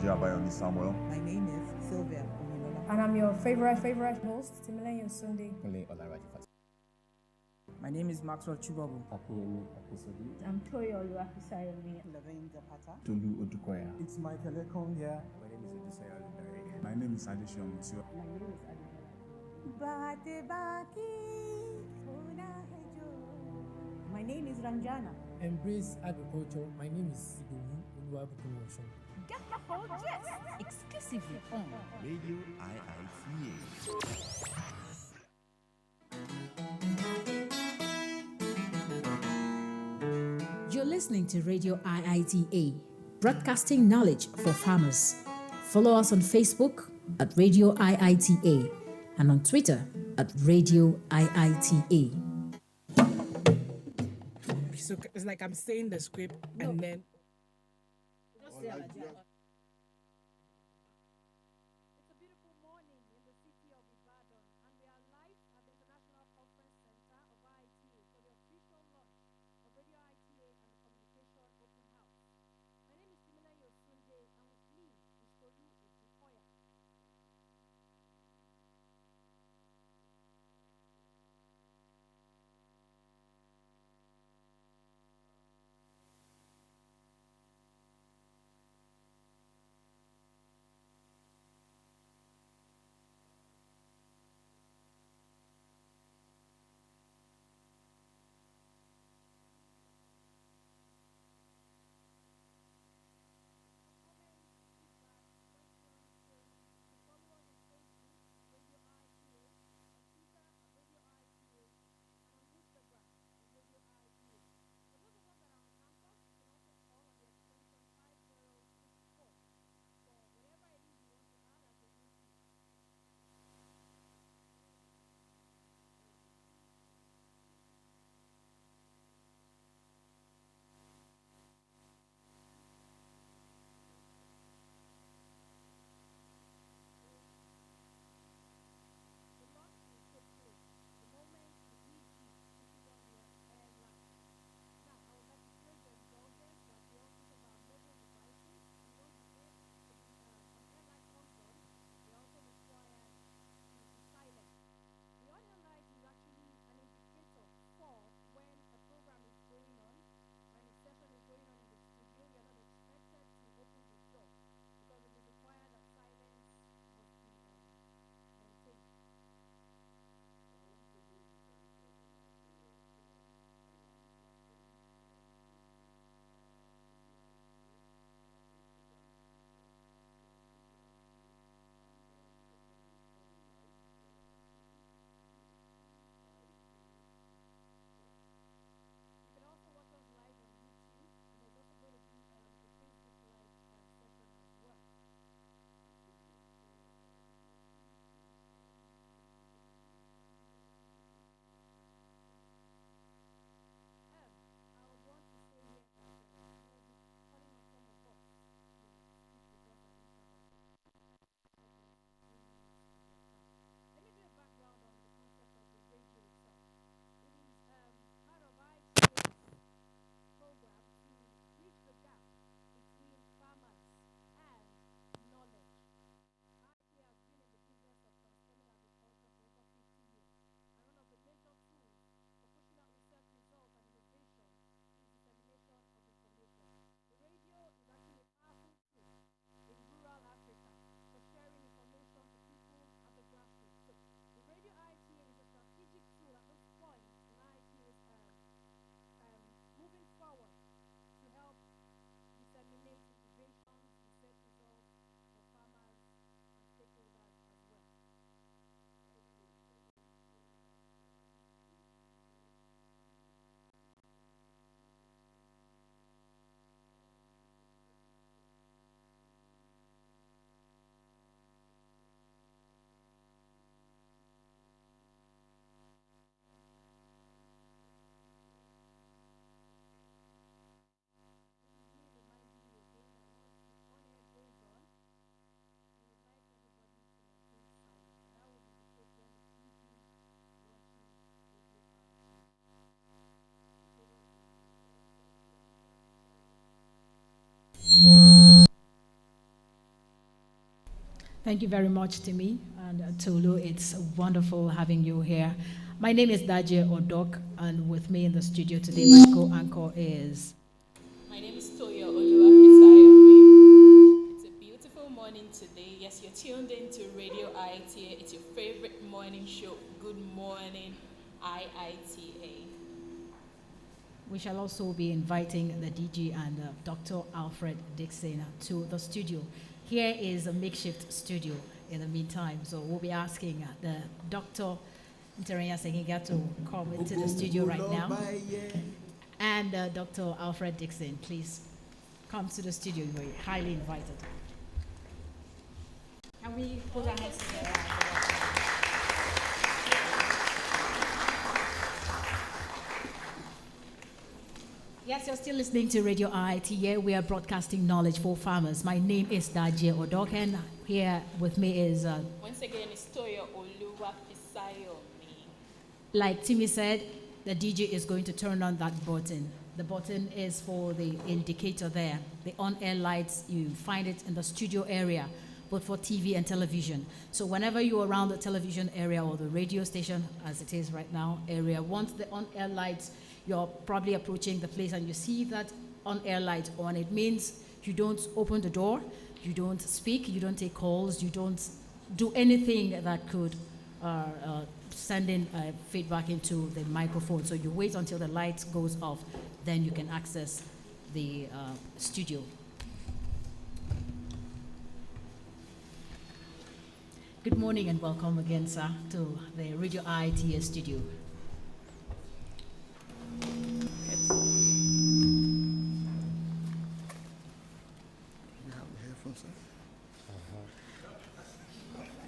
Samuel. My name is Sylvia. And I'm your favorite host, Timileyo Sunday. My name is Maxwell Chibabu. I'm Toyo Oluwafisayomi. Levin Zapata. Tolu Odukoya. It's Michael Ekong here. My name is Odusaya Oludare. My name is Adesha Mutio. My name is Ademola. My name is Ranjana. Embrace agriculture. My name is Idowu Oluwabukunmi. Get the whole gist exclusively on Radio IITA. You're listening to Radio IITA, broadcasting knowledge for farmers. Follow us on Facebook at Radio IITA and on Twitter at Radio IITA. So it's like I'm saying the script and then. It's a beautiful morning in the city of Ibadan, and we are live at the International Conference Center of IITA for the official launch of Radio IITA and the Communication Open House. My name is Timileyo Sunday, and with me is Tolu Odukoya. Thank you very much, Timmy and Tolu. It's wonderful having you here. My name is Daje Odok, and with me in the studio today, my co-anchor is... My name is Toyo Oluwafisayomi. It's a beautiful morning today. Yes, you're tuned in to Radio IITA. It's your favorite morning show. Good morning, IITA. We shall also be inviting the DG and Dr. Alfred Dixon to the studio. Here is a makeshift studio in the meantime, so we'll be asking the Dr. Tanzania Sengiga to come into the studio right now. And Dr. Alfred Dixon, please come to the studio. You are highly invited. Can we put our hands together? Yes, you're still listening to Radio IITA. We are broadcasting knowledge for farmers. My name is Daje Odok, and here with me is... Once again, it's Toyo Oluwafisayomi. Like Timmy said, the DJ is going to turn on that button. The button is for the indicator there. The on-air lights, you find it in the studio area, both for TV and television. So whenever you're around the television area or the radio station, as it is right now, area, once the on-air lights, you're probably approaching the place and you see that on-air light on, it means you don't open the door, you don't speak, you don't take calls, you don't do anything that could send in feedback into the microphone. So you wait until the light goes off, then you can access the studio. Good morning and welcome again, sir, to the Radio IITA studio.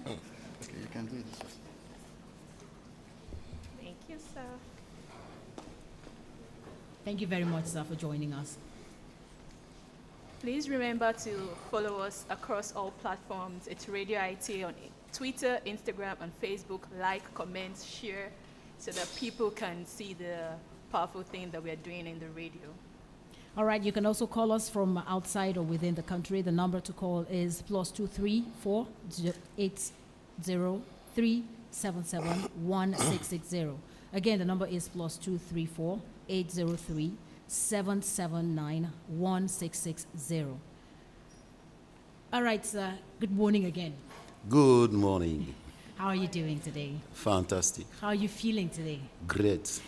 Okay, you can do this. Thank you, sir. Thank you very much, sir, for joining us. Please remember to follow us across all platforms. It's Radio IITA on Twitter, Instagram, and Facebook. Like, comment, share, so that people can see the powerful thing that we are doing in the radio. All right, you can also call us from outside or within the country. The number to call is +234 803 77 1660. Again, the number is +234 803 779 1660. All right, sir. Good morning again. Good morning. How are you doing today? Fantastic. How are you feeling today? Great.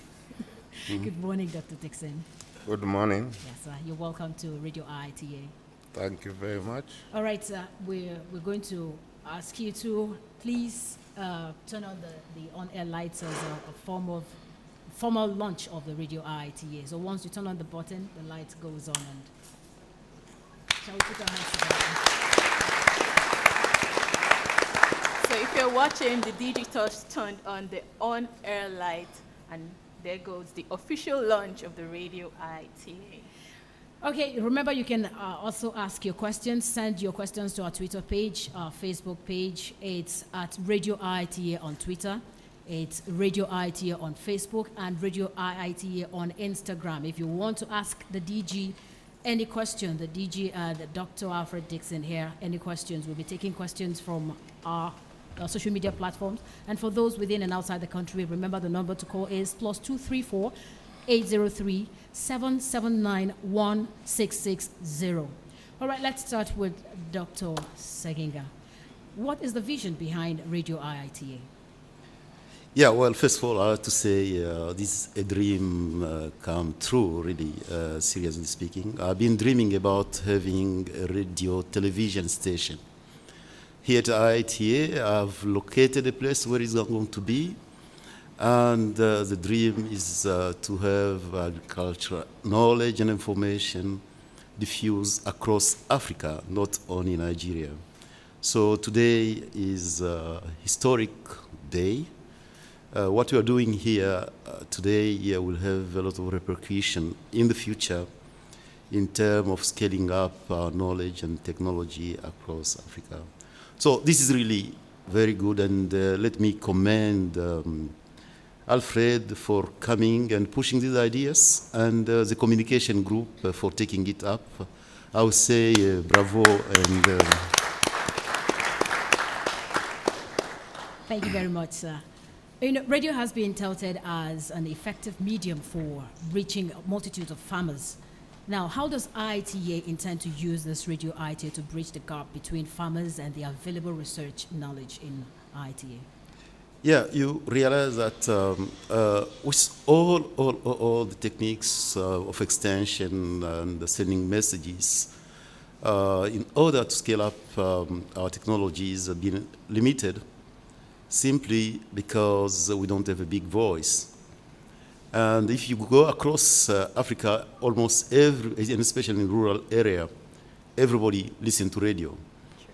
Good morning, Dr. Dixon. Good morning. Yes, sir. You're welcome to Radio IITA. Thank you very much. All right, sir. We're going to ask you to please turn on the on-air lights as a form of formal launch of the Radio IITA. So once you turn on the button, the light goes on. And shall we put our hands together? So if you're watching, the digital turned on the on-air light, and there goes the official launch of the Radio IITA. Okay, remember you can also ask your questions. Send your questions to our Twitter page, our Facebook page. It's at Radio IITA on Twitter. It's Radio IITA on Facebook and Radio IITA on Instagram. If you want to ask the DG any question, the DG, Dr. Alfred Dixon here, any questions, we'll be taking questions from our social media platforms. And for those within and outside the country, remember the number to call is +234 803 779 1660. All right, let's start with Dr. Sengiga. What is the vision behind Radio IITA? Yeah, well, first of all, I have to say this is a dream come true, really, seriously speaking. I've been dreaming about having a radio television station. Here at IITA, I've located a place where it's going to be, and the dream is to have agricultural knowledge and information diffused across Africa, not only Nigeria. So today is a historic day. What we are doing here today will have a lot of repercussion in the future in terms of scaling up our knowledge and technology across Africa. So this is really very good, and let me commend Alfred for coming and pushing these ideas, and the communication group for taking it up. I would say bravo, and Thank you very much, sir. You know, radio has been touted as an effective medium for reaching multitudes of farmers. Now, how does IITA intend to use this Radio Iit to bridge the gap between farmers and the available research knowledge in IITA? Yeah, you realize that with all the techniques of extension and sending messages, in order to scale up our technologies have been limited simply because we don't have a big voice. And if you go across Africa, almost every, and especially in rural area, everybody listens to radio. Sure.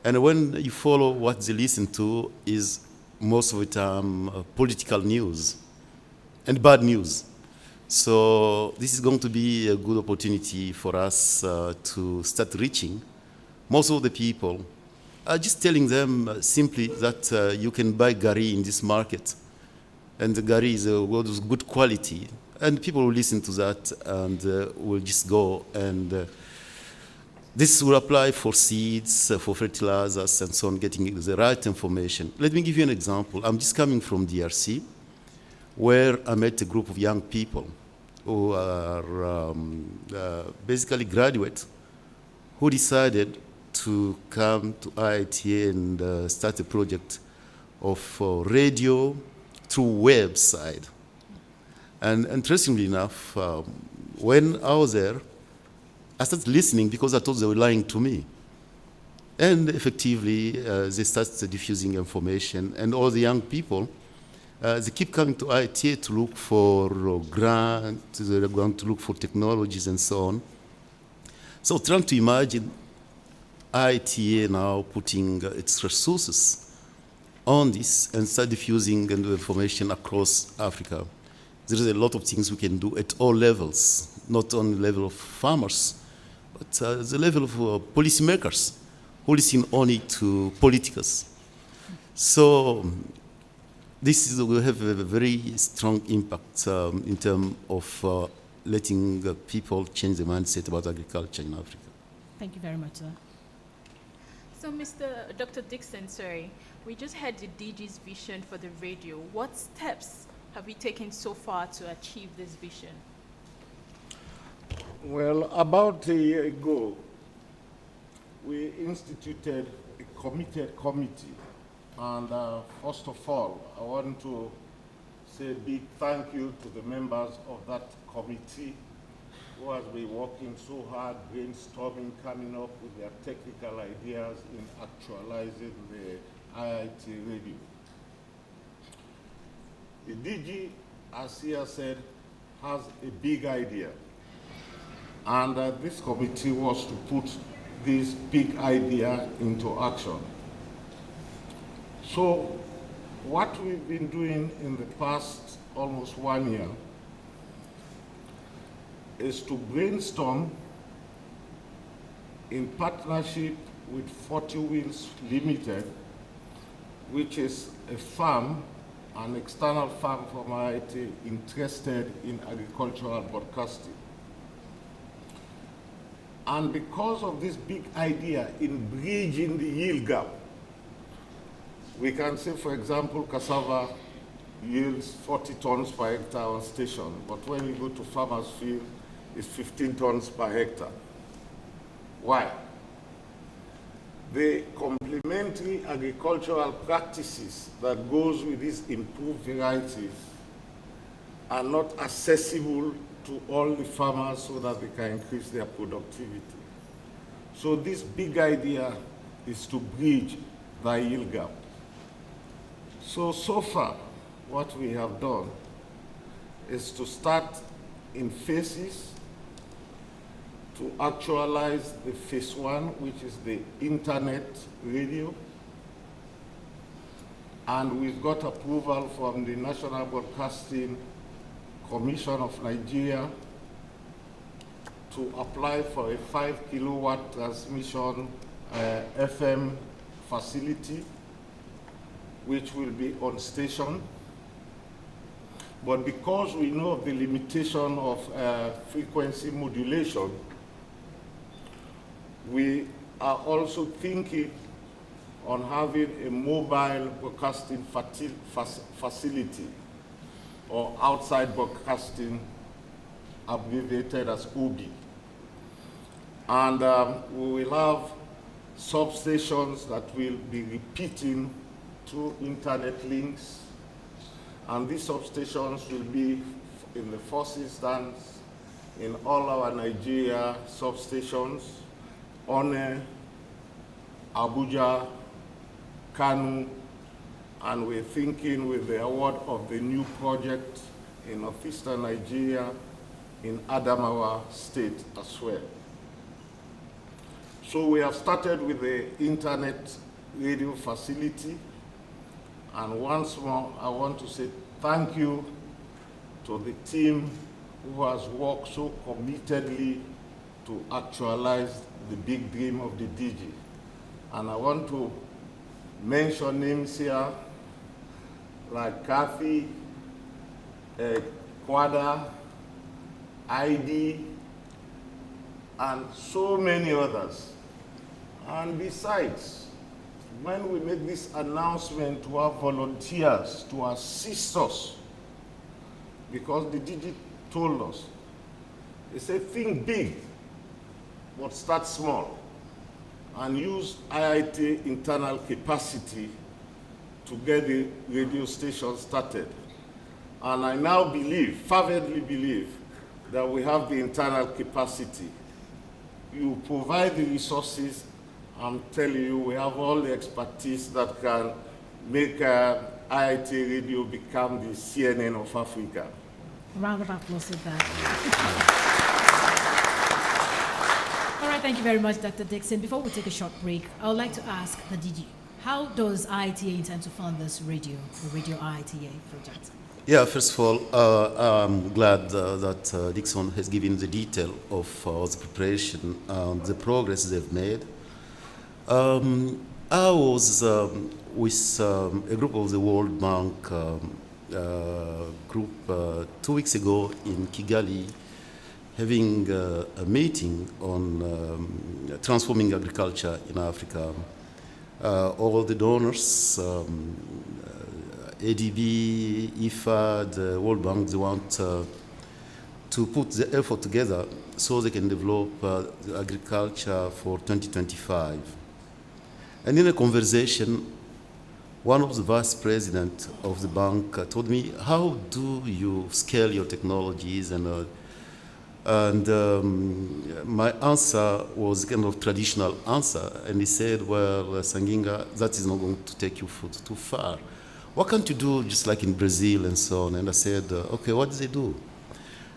And when you follow what they listen to is most of the time political news and bad news. So this is going to be a good opportunity for us to start reaching most of the people. Just telling them simply that you can buy gari in this market, and the gari is good quality, and people will listen to that and will just go. And this will apply for seeds, for fertilizers, and so on, getting the right information. Let me give you an example. I'm just coming from DRC, where I met a group of young people who are basically graduates who decided to come to IITA and start a project of radio through website. And interestingly enough, when I was there, I started listening because I thought they were lying to me. And effectively, they started diffusing information, and all the young people, they keep coming to IITA to look for grants, they're going to look for technologies and so on. So trying to imagine IITA now putting its resources on this and start diffusing information across Africa. There is a lot of things we can do at all levels, not only the level of farmers, but the level of policymakers who listen only to politicals. So this will have a very strong impact in terms of letting people change the mindset about agriculture in Africa. Thank you very much, sir. So, Dr. Dixon, sorry, we just had the DG's vision for the radio. What steps have we taken so far to achieve this vision? Well, about a year ago, we instituted a committed committee. And first of all, I want to say a big thank you to the members of that committee who has been working so hard, brainstorming, coming up with their technical ideas in actualizing the IIT radio. The DG, as he has said, has a big idea. And this committee was to put this big idea into action. So what we've been doing in the past almost 1 year is to brainstorm in partnership with 40 Wheels Limited, which is a firm, an external firm from IIT interested in agricultural broadcasting. And because of this big idea in bridging the yield gap, we can say, for example, cassava yields 40 tons per hectare on station, but when you go to farmers' field, it's 15 tons per hectare. Why? The complementary agricultural practices that goes with these improved varieties are not accessible to all the farmers so that they can increase their productivity. So this big idea is to bridge the yield gap. So far, what we have done is to start in phases to actualize the phase 1, which is the internet radio. And we've got approval from the National Broadcasting Commission of Nigeria to apply for a 5 kilowatt transmission FM facility, which will be on station. But because we know of the limitation of frequency modulation, we are also thinking on having a mobile broadcasting facility, or outside broadcasting, abbreviated as OB. And we will have substations that will be repeating through internet links. And these substations will be, in the first instance, in all our Nigeria substations, One, Abuja, Kanu, and we're thinking with the award of the new project in northeastern Nigeria, in Adamawa State as well. So we have started with the internet radio facility, and once more I want to say thank you to the team who has worked so committedly to actualize the big dream of the DG. And I want to mention names here like Kathy, Kwada, ID, and so many others. And besides, when we make this announcement to our volunteers to assist us, because the DG told us, they said think big, but start small, and use IITA internal capacity to get the radio station started. And I now believe, fervently believe, that we have the internal capacity. You provide the resources, I'm telling you, we have all the expertise that can make IITA Radio become the CNN of Africa. Round of applause for that. All right, thank you very much, Dr. Dixon. Before we take a short break, I would like to ask the DG, how does IITA intend to fund this the Radio IITA project? Yeah, first of all, I'm glad that Dixon has given the detail of the preparation and the progress they've made. I was with a group of the World Bank group 2 weeks ago in Kigali, having a meeting on transforming agriculture in Africa. All the donors, ADB, IFA, the World Bank, they want to put the effort together so they can develop the agriculture for 2025. And in a conversation, one of the vice presidents of the bank told me, how do you scale your technologies? And my answer was kind of traditional answer. And he said, well, Sanginga, that is not going to take you too far. What can't you do just like in Brazil and so on? And I said, okay, what do they do?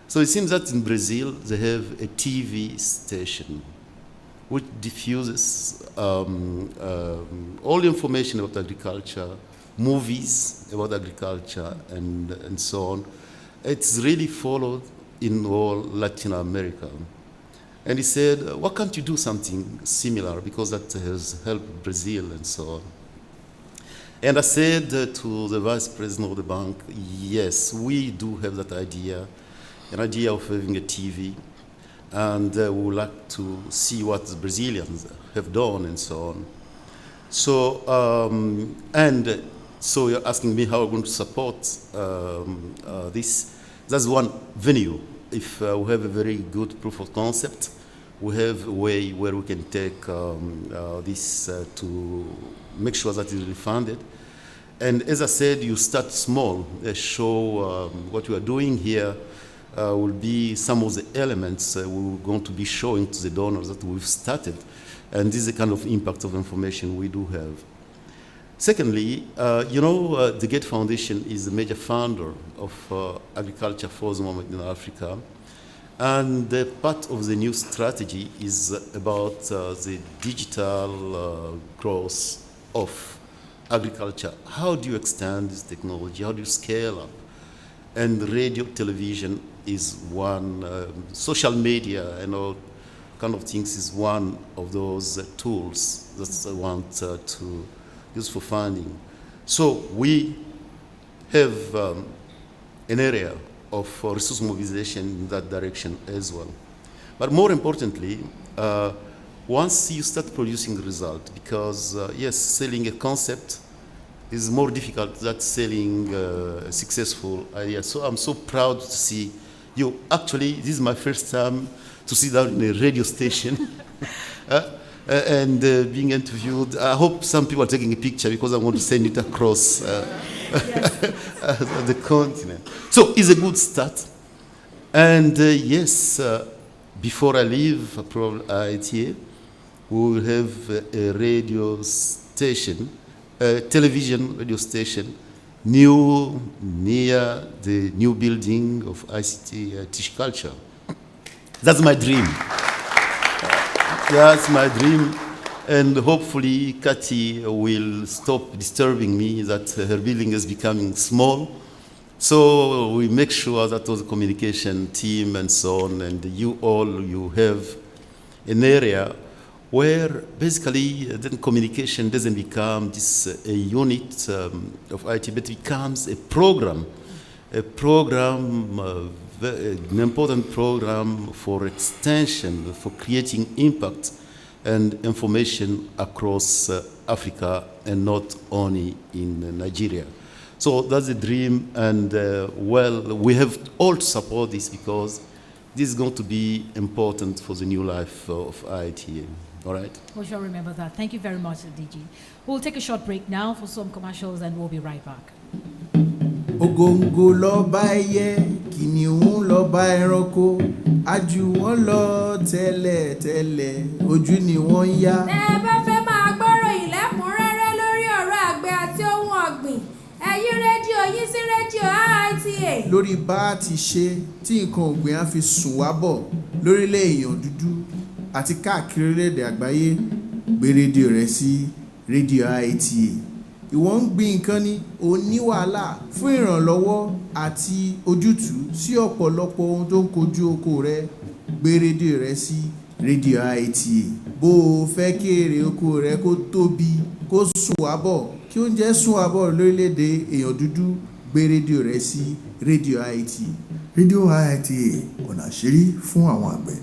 So it seems that in Brazil, they have a TV station which diffuses all the information about agriculture, movies about agriculture, and so on. It's really followed in all Latin America. And he said, why can't you do something similar? Because that has helped Brazil and so on. And I said to the vice president of the bank, yes, we do have that idea, an idea of having a TV, and we would like to see what the Brazilians have done and so on. So, so you're asking me how we're going to support this. That's one venue. If we have a very good proof of concept, we have a way where we can take this to make sure that it's really funded. And as I said, you start small. Show what you are doing here will be some of the elements we're going to be showing to the donors that we've started. And this is the kind of impact of information we do have. Secondly, the Gates Foundation is a major funder of agriculture for the moment in Africa. And part of the new strategy is about the digital growth of agriculture. How do you extend this technology? How do you scale up? And radio, television is one, social media and all kind of things is one of those tools that I want to use for funding. So we have an area of resource mobilization in that direction as well. But more importantly, once you start producing result, because yes, selling a concept is more difficult than selling a successful idea. So I'm so proud to see you. Actually, this is my first time to sit down in a radio station and being interviewed. I hope some people are taking a picture because I want to send it across the continent. So it's a good start. And yes, before I leave IITA, we will have a radio station, a television radio station, new near the new building of ICT Teach Culture. That's my dream. That's my dream. And hopefully Kathy will stop disturbing me that her building is becoming small. So we make sure that all the communication team and so on, and you have an area where basically then communication doesn't become just a unit of IT, but becomes a program, an important program for extension, for creating impact and information across Africa and not only in Nigeria. So that's the dream, and well, we have all to support this because this is going to be important for the new life of IITA. All right? We shall remember that. Thank you very much, DG. We'll take a short break now for some commercials and we'll be right back. Ògòǹgò lọ́ba ẹyẹ, kìnìún lọ́ba ẹranko, ajú wọn lọ tẹ́lẹ̀, ojú ni wọ́n ń yá. Tẹ́ ẹ bá fẹ́ máa gbọ́rọ̀ ìlẹ́kùnrẹ́rẹ́ lórí ọ̀rọ̀ àgbẹ̀ àti ohun ọ̀gbìn, ẹ yí rédíò yín sí rédíò IITA. Lórí bá a ti ṣe tí nǹkan ọ̀gbìn á fi sùn wá bọ̀ lórílẹ̀ èèyàn dúdú àti káàkiri orílẹ̀-èdè àgbáyé, gbé rédíò rẹ sí rédíò IITA. Ìwọ ń gbin nǹkan ni ó ní wàhálà fún ìrànlọ́wọ́ àti ojútùú sí ọ̀pọ̀lọpọ̀ ohun tó ń kojú oko rẹ, gbé rédíò rẹ sí rédíò IITA. Bó o fẹ́ kí èrè oko rẹ kó tóbi, kó sùn wá bọ̀, kí oúnjẹ sùn wá bọ̀ lórílẹ̀-èdè èèyàn dúdú, gbé rédíò rẹ sí rédíò IITA. Rédíò IITA, ọ̀nà àṣírí fún àwọn àgbẹ̀.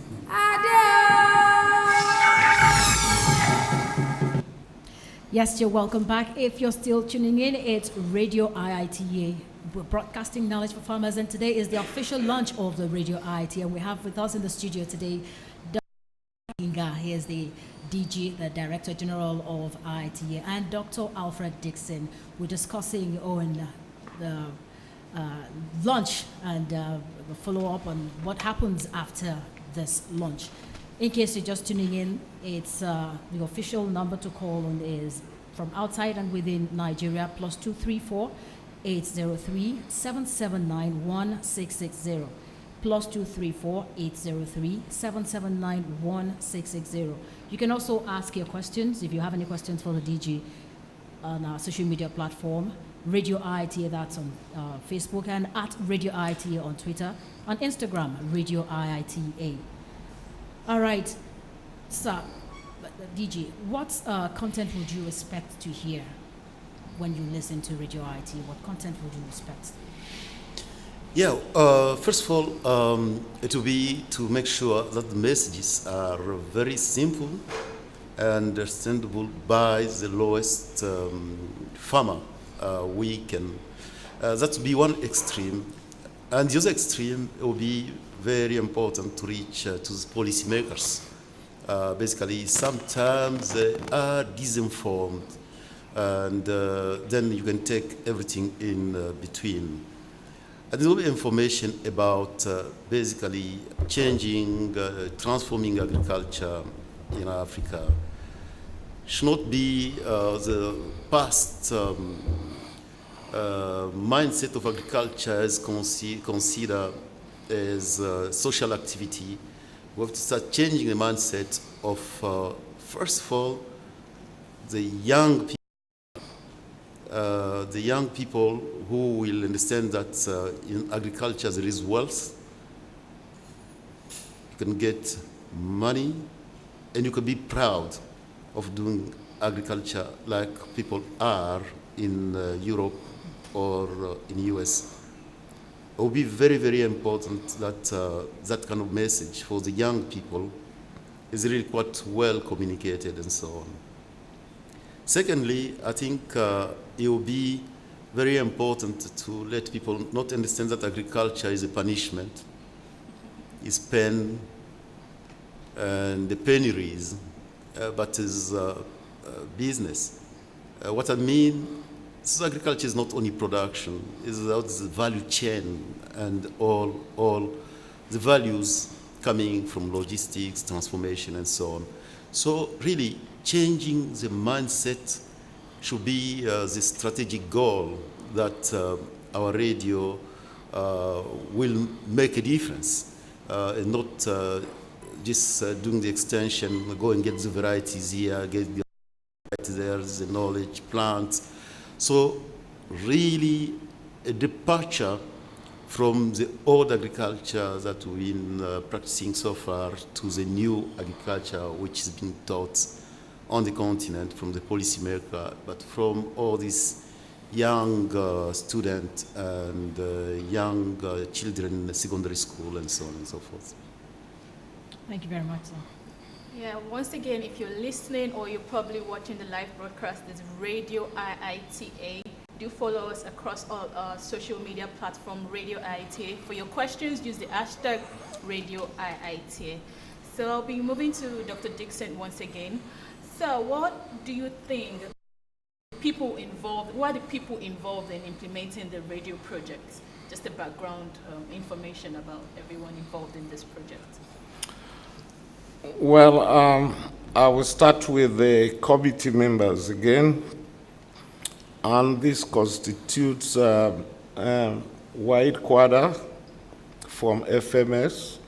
Yes, you're welcome back. If you're still tuning in, it's Radio IITA, broadcasting knowledge for farmers. And today is the official launch of the Radio IITA. And we have with us in the studio today, Dr. Inga. He is the DG, the Director General of IITA, and Dr. Alfred Dixon. We're discussing on the launch and the follow-up on what happens after this launch. In case you're just tuning in, it's the official number to call on is from outside and within Nigeria, +234 803 779 1660. +234 803 779 1660. You can also ask your questions if you have any questions for the DG on our social media platform, Radio IITA, that's on Facebook, and at Radio IITA on Twitter, on Instagram, Radio IITA. All right, so DG, what content would you expect to hear when you listen to Radio IITA? What content would you expect? Yeah, first of all, it will be to make sure that the messages are very simple and understandable by the lowest farmer we can. That will be one extreme. And the other extreme will be very important to reach to the policymakers. Basically, sometimes they are disinformed, and then you can take everything in between. And there will be information about basically changing, transforming agriculture in Africa. Should not be the past mindset of agriculture is considered as social activity. We have to start changing the mindset of, first of all, the young people who will understand that in agriculture there is wealth. You can get money, and you can be proud of doing agriculture like people are in Europe or in US. It will be very, very important that that kind of message for the young people is really quite well communicated and so on. Secondly, I think it will be very important to let people not understand that agriculture is a punishment, is pain, and the penuries, but is business. What I mean, so agriculture is not only production, it's about the value chain and all the values coming from logistics, transformation, and so on. So really, changing the mindset should be the strategic goal that our radio will make a difference, and not just doing the extension, go and get the varieties here, get the varieties there, the knowledge, plants. So really a departure from the old agriculture that we've been practicing so far to the new agriculture which is being taught on the continent from the policymaker, but from all these young students and young children in the secondary school and so on and so forth. Thank you very much, sir. Yeah, once again, if you're listening or you're probably watching the live broadcast, it's Radio IITA. Do follow us across all our social media platforms, Radio IITA. For your questions, use the hashtag Radio IITA. So I'll be moving to Dr. Dixon once again. So what do you think people involved, what are the people involved in implementing the radio project? Just a background information about everyone involved in this project. Well, I will start with the committee members again. And this constitutes Waid Kwada from FMS,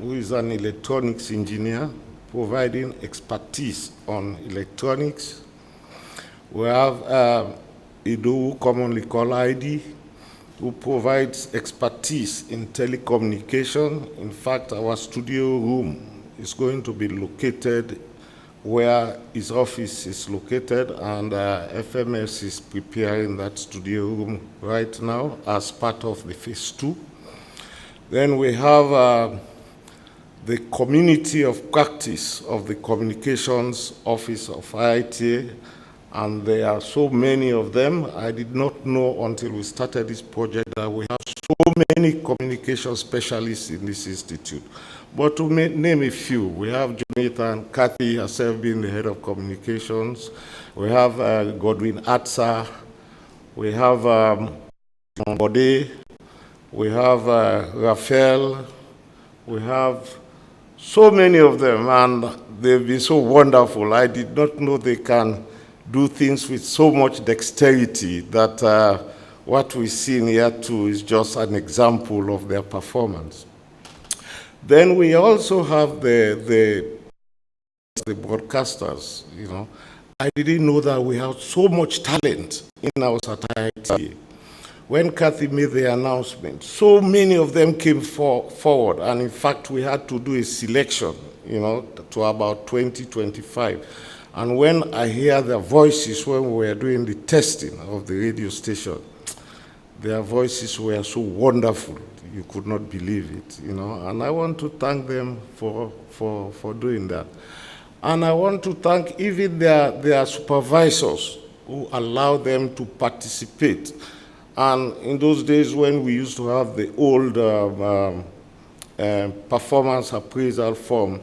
who is an electronics engineer, providing expertise on electronics. We have Idu, commonly called ID, who provides expertise in telecommunication. In fact, our studio room is going to be located where his office is located, and FMS is preparing that studio room right now as part of the phase 2. Then we have the community of practice of the communications office of IITA, and there are so many of them. I did not know until we started this project that we have so many communication specialists in this institute. But to name a few, we have Jonathan, Kathy herself being the head of communications. We have Godwin Atsa. We have Bode. We have Raphael. We have so many of them, and they've been so wonderful. I did not know they can do things with so much dexterity that what we see in here too is just an example of their performance. Then we also have the broadcasters, you know. I didn't know that we have so much talent in our society. When Kathy made the announcement, so many of them came forward, and in fact, we had to do a selection, you know, to about 20, 25. And when I hear their voices when we were doing the testing of the radio station, their voices were so wonderful. You could not believe it, you know, and I want to thank them for doing that. And I want to thank even their supervisors who allowed them to participate. And in those days when we used to have the old performance appraisal form,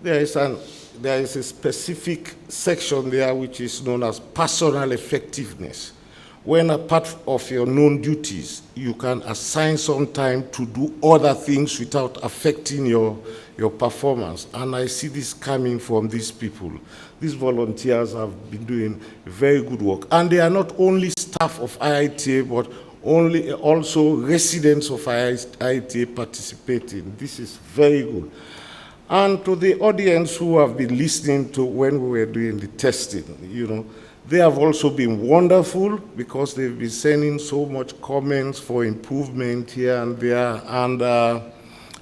there is a specific section there which is known as personal effectiveness. When apart of your known duties, you can assign some time to do other things without affecting your performance. And I see this coming from these people. These volunteers have been doing very good work. And they are not only staff of IITA, but also residents of IITA participating. This is very good. And to the audience who have been listening to when we were doing the testing, you know, they have also been wonderful because they've been sending so much comments for improvement here and there, and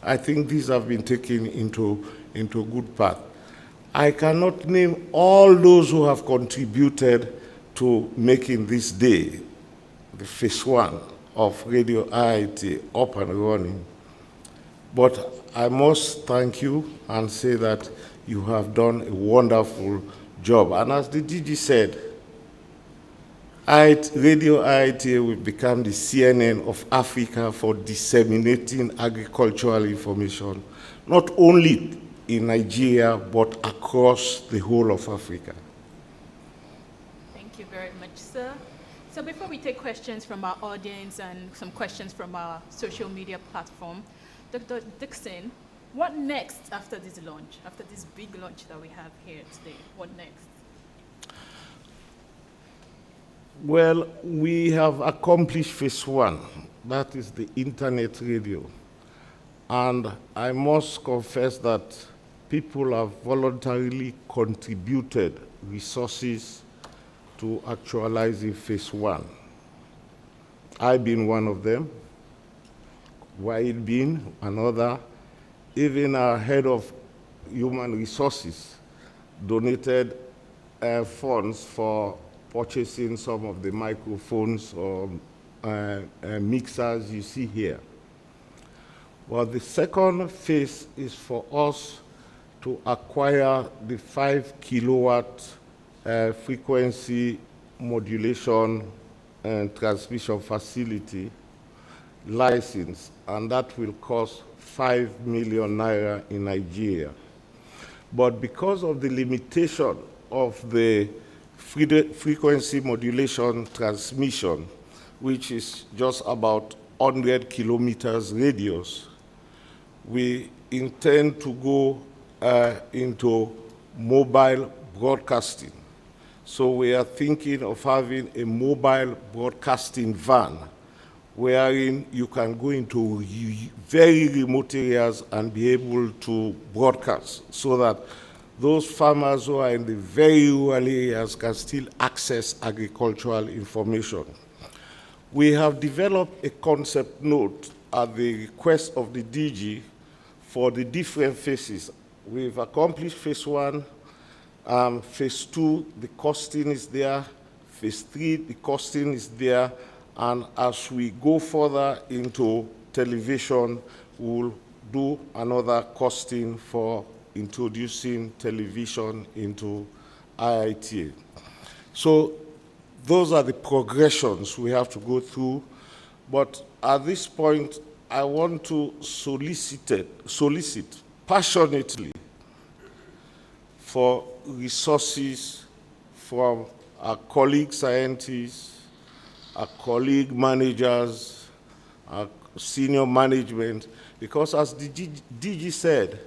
I think these have been taken into a good path. I cannot name all those who have contributed to making this day, the phase 1 of Radio Iit up and running, but I must thank you and say that you have done a wonderful job. And as the DG said, Radio IITA will become the CNN of Africa for disseminating agricultural information, not only in Nigeria, but across the whole of Africa. Thank you very much, sir. So before we take questions from our audience and some questions from our social media platform, Dr. Dixon, what next after this launch, after this big launch that we have here today? What next? Well, we have accomplished phase one. That is the internet radio. And I must confess that people have voluntarily contributed resources to actualizing phase one. I've been one of them. Waid been another. Even our head of human resources donated funds for purchasing some of the microphones or mixers you see here. Well, the second phase is for us to acquire the 5 kilowatt frequency modulation and transmission facility license, and that will cost 5 million naira in Nigeria. But because of the limitation of the frequency modulation transmission, which is just about 100 kilometers radius, we intend to go into mobile broadcasting. So we are thinking of having a mobile broadcasting van wherein you can go into very remote areas and be able to broadcast so that those farmers who are in the very rural areas can still access agricultural information. We have developed a concept note at the request of the DG for the different phases. We've accomplished phase one, phase two, the costing is there, phase three, the costing is there, and as we go further into television, we'll do another costing for introducing television into IITA. So those are the progressions we have to go through, but at this point, I want to solicit passionately for resources from our colleague scientists, our colleague managers, our senior management, because as the DG said,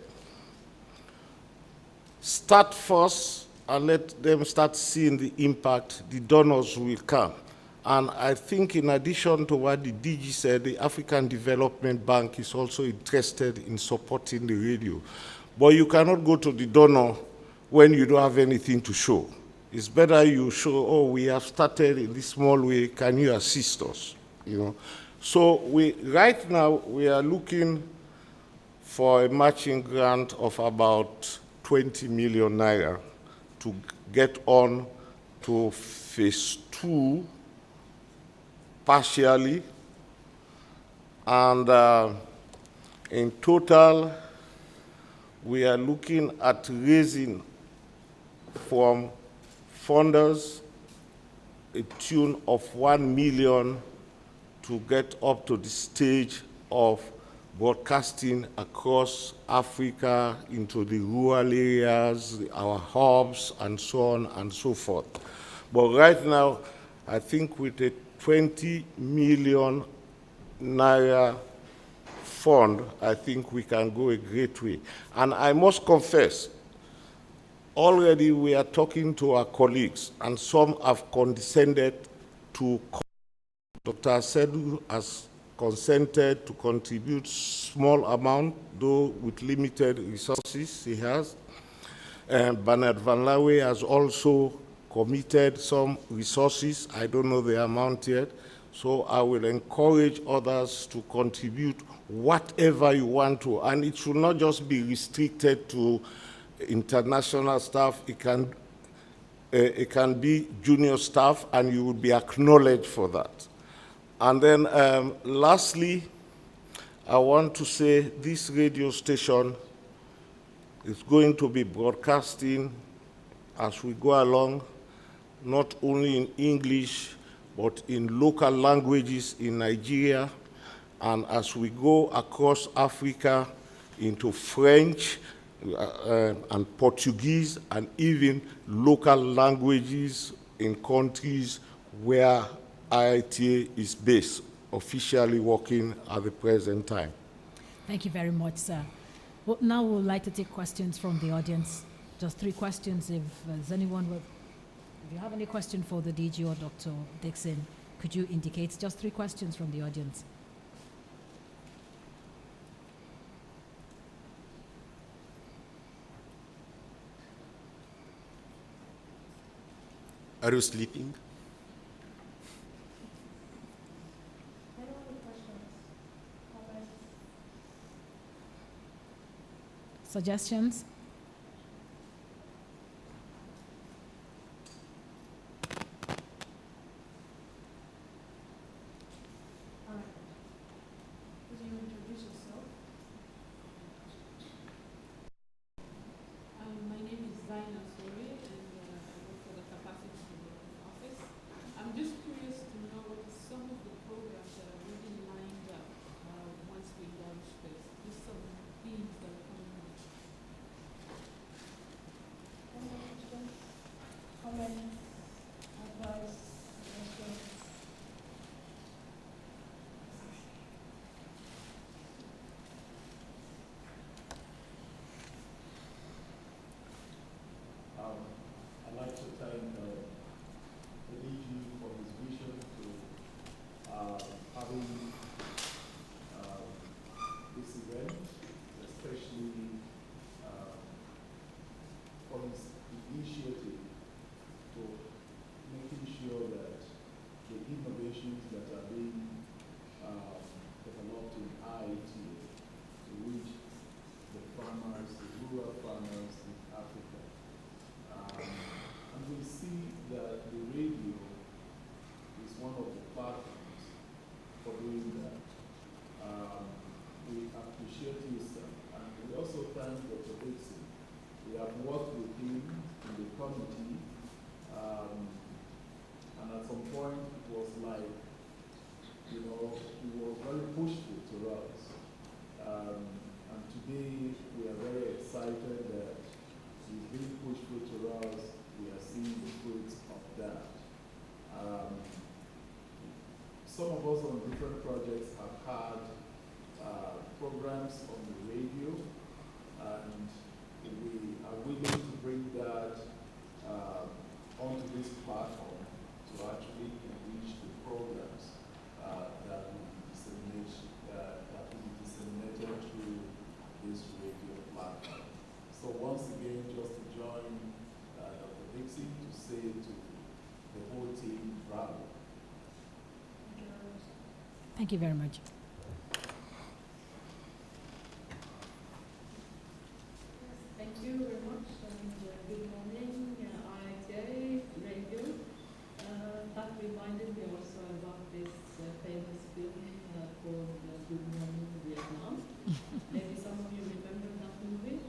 start first and let them start seeing the impact, the donors will come. And I think in addition to what the DG said, the African Development Bank is also interested in supporting the radio. But you cannot go to the donor when you don't have anything to show. It's better you show, oh, we have started in this small way, can you assist us? You know? So right now, we are looking for a matching grant of about 20 million naira to get on to phase two partially, and in total, we are looking at raising from funders a tune of 1 million to get up to the stage of broadcasting across Africa into the rural areas, our hubs, and so on and so forth. But right now, I think with a 20 million naira fund, I think we can go a great way. And I must confess, already we are talking to our colleagues, and some have condescended to. Dr. Asedu has consented to contribute small amount, though with limited resources he has. Bernard Van Lawe has also committed some resources. I don't know the amount yet. So I will encourage others to contribute whatever you want to. And it should not just be restricted to international staff. It can be junior staff, and you will be acknowledged for that. And then lastly, I want to say this radio station is going to be broadcasting as we go along, not only in English, but in local languages in Nigeria, and as we go across Africa into French and Portuguese, and even local languages in countries where IITA is based, officially working at the present time. Thank you very much, sir. Well, now we would like to take questions from the audience. Just 3 questions. If there's anyone with, if you have any question for the DG or Dr. Dixon, could you indicate? Just 3 questions from the audience. Are you sleeping? Suggestions? Could you introduce yourself? My name is Zaina Sori, and I work for the Capacity Development Office. I'm just curious to know what some of the programs that are really lined up once we launch this. Just some themes that are coming up. Comments, advice, suggestions. I'd like to thank the DG for his vision to having this event, especially for his initiative to making sure that the innovations that are being developed in IITA to reach the farmers, the rural farmers in Africa. And we see that the radio is one of the platforms for doing that. We appreciate you, sir. And we also thank Dr. Dixon. We have worked with him in the committee, and at some point it was like, you know, he was very pushful to us. And today we are very excited that he's being pushful to us. We are seeing the fruits of that. Some of us on different projects have had programs on the radio, and we are willing to bring that onto this platform to actually reach the programs that will be disseminated through this radio platform. So once again, just to join Dr. Dixon to say to the whole team, bravo. Thank you very much. Thank you very much, and good morning, IITA Radio. That reminded me also about this famous film called Good Morning Vietnam. Maybe some of you remember that movie.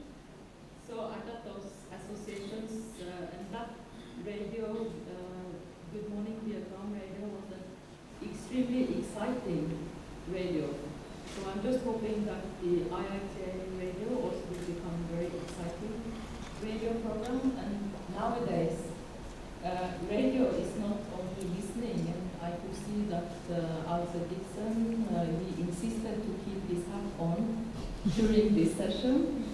So I got those associations, and that radio, Good Morning Vietnam radio, was an extremely exciting radio. So I'm just hoping that the IITA radio also will become a very exciting radio program. And nowadays, radio is not only listening, and I could see that Alfred Dixon, he insisted to keep his hat on during this session,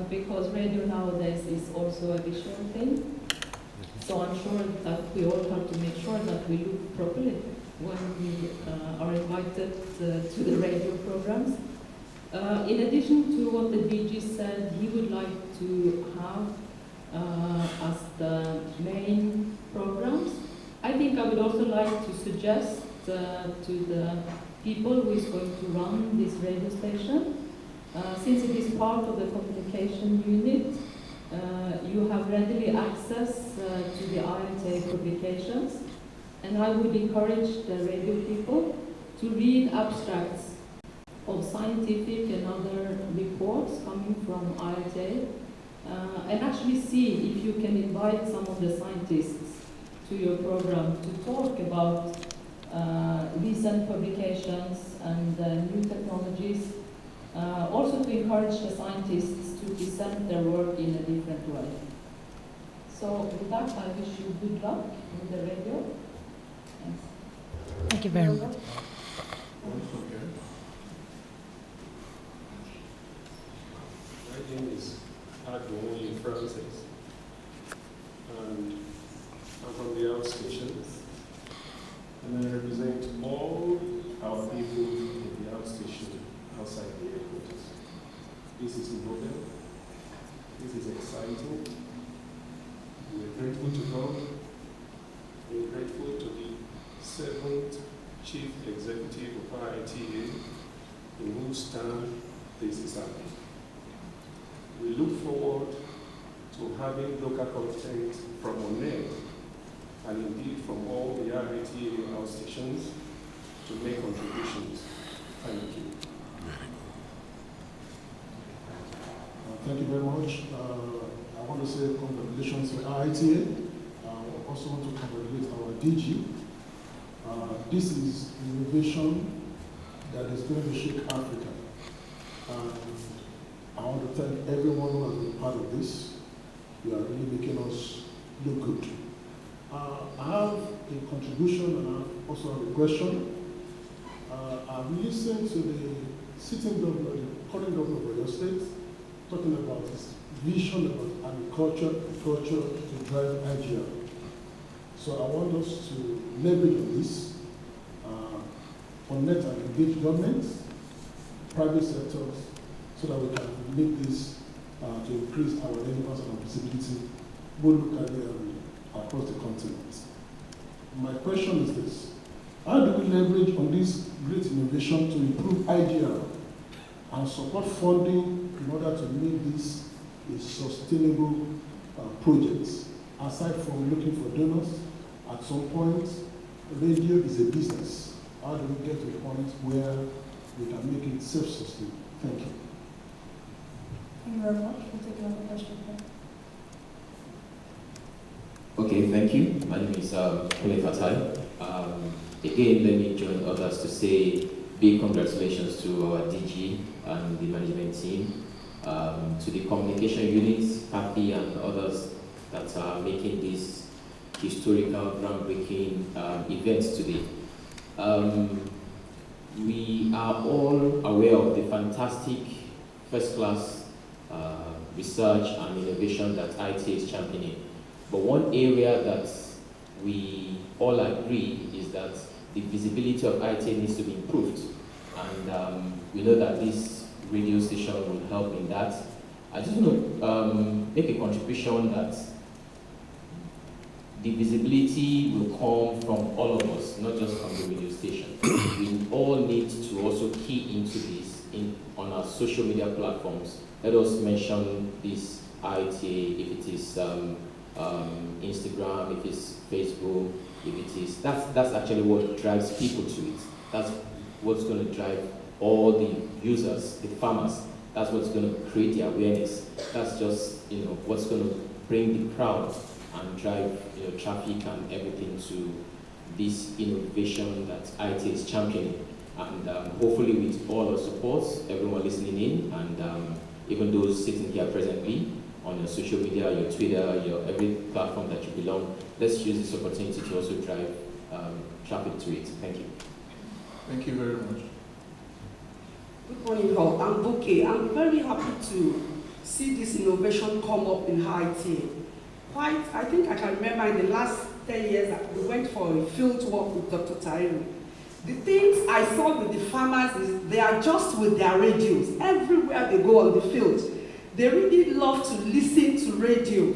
because radio nowadays is also a visual thing. So I'm sure that we all have to make sure that we look properly when we are invited to the radio programs. In addition to what the DG said, he would like to have as the main programs, I think I would also like to suggest to the people who is going to run this radio station, since it is part of the communication unit, you have readily access to the IITA publications, and I would encourage the radio people to read abstracts of scientific and other reports coming from IITA, and actually see if you can invite some of the scientists to your program to talk about recent publications and new technologies, also to encourage the scientists to present their work in a different way. So with that, I wish you good luck with the radio. Thanks. Thank you very much. My name is Agbowoye Francis, and I'm from the outstations, and I represent all our people in the outstation outside the airport. This is novel, this is exciting. We're grateful to God, we're grateful to the 7th Chief Executive of IITA, in whose time this is happening. We look forward to having local content from ONED and indeed from all the IITA outstations to make contributions. Thank you. Thank you very much. I want to say congratulations to IITA. I also want to congratulate our DG. This is innovation that is going to shake Africa. I want to thank everyone who has been part of this. You are really making us look good. I have a contribution and I also have a question. I've listened to the sitting governor, the current governor of Radio State, talking about his vision about agriculture to drive IGR. So I want us to leverage on this, connect and engage governments, private sectors, so that we can make this to increase our relevance and visibility both locally and across the continent. My question is this: how do we leverage on this great innovation to improve IGR and support funding in order to make this a sustainable project? Aside from looking for donors, at some point, radio is a business. How do we get to a point where we can make it self-sustaining? Thank you. Thank you very much. We'll take another question. Okay, thank you. My name is Kule Fatai. Again, let me join others to say big congratulations to our DG and the management team, to the communication units, Happy and others that are making this historical, groundbreaking event today. We are all aware of the fantastic first-class research and innovation that IITA is championing. But one area that we all agree is that the visibility of IITA needs to be improved. And we know that this radio station will help in that. I just want to make a contribution that the visibility will come from all of us, not just from the radio station. We all need to also key into this on our social media platforms. Let us mention this IITA, if it is Instagram, if it's Facebook, if it is, that's actually what drives people to it. That's what's going to drive all the users, the farmers. That's what's going to create the awareness. That's just, what's going to bring the crowd and drive, traffic and everything to this innovation that IITA is championing. And hopefully with all our support, everyone listening in, and even those sitting here presently, on your social media, your Twitter, your every platform that you belong, let's use this opportunity to also drive traffic to it. Thank you. Thank you very much. Good morning, all. I'm Buki. I'm very happy to see this innovation come up in IITA. I think I can remember in the last 10 years that we went for a field work with Dr. Tairu. The things I saw with the farmers is they are just with their radios. Everywhere they go on the field, they really love to listen to radio.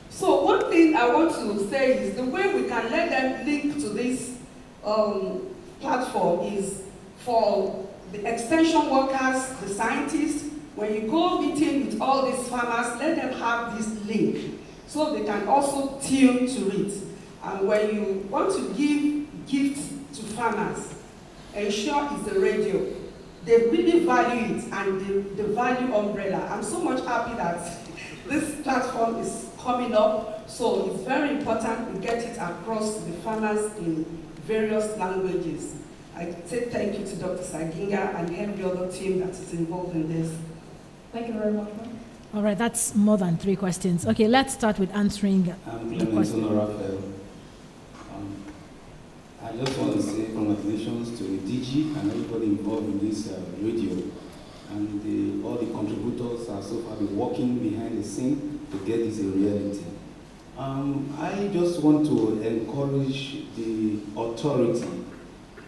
So one thing I want to say is the way we can let them link to this platform is for the extension workers, the scientists. When you go meeting with all these farmers, let them have this link so they can also tune to it. And when you want to give gifts to farmers, ensure it's the radio. they really value it, and they value umbrella. I'm so much happy that this platform is coming up, so it's very important we get it across the farmers in various languages. I say thank you to Dr. Saginga and every other team that is involved in this. Thank you very much. All right, that's more than 3 questions. Okay, let's start with answering the question. I just want to say congratulations to DG and everybody involved in this radio, and all the contributors are so far been working behind the scene to get this a reality. I just want to encourage the authority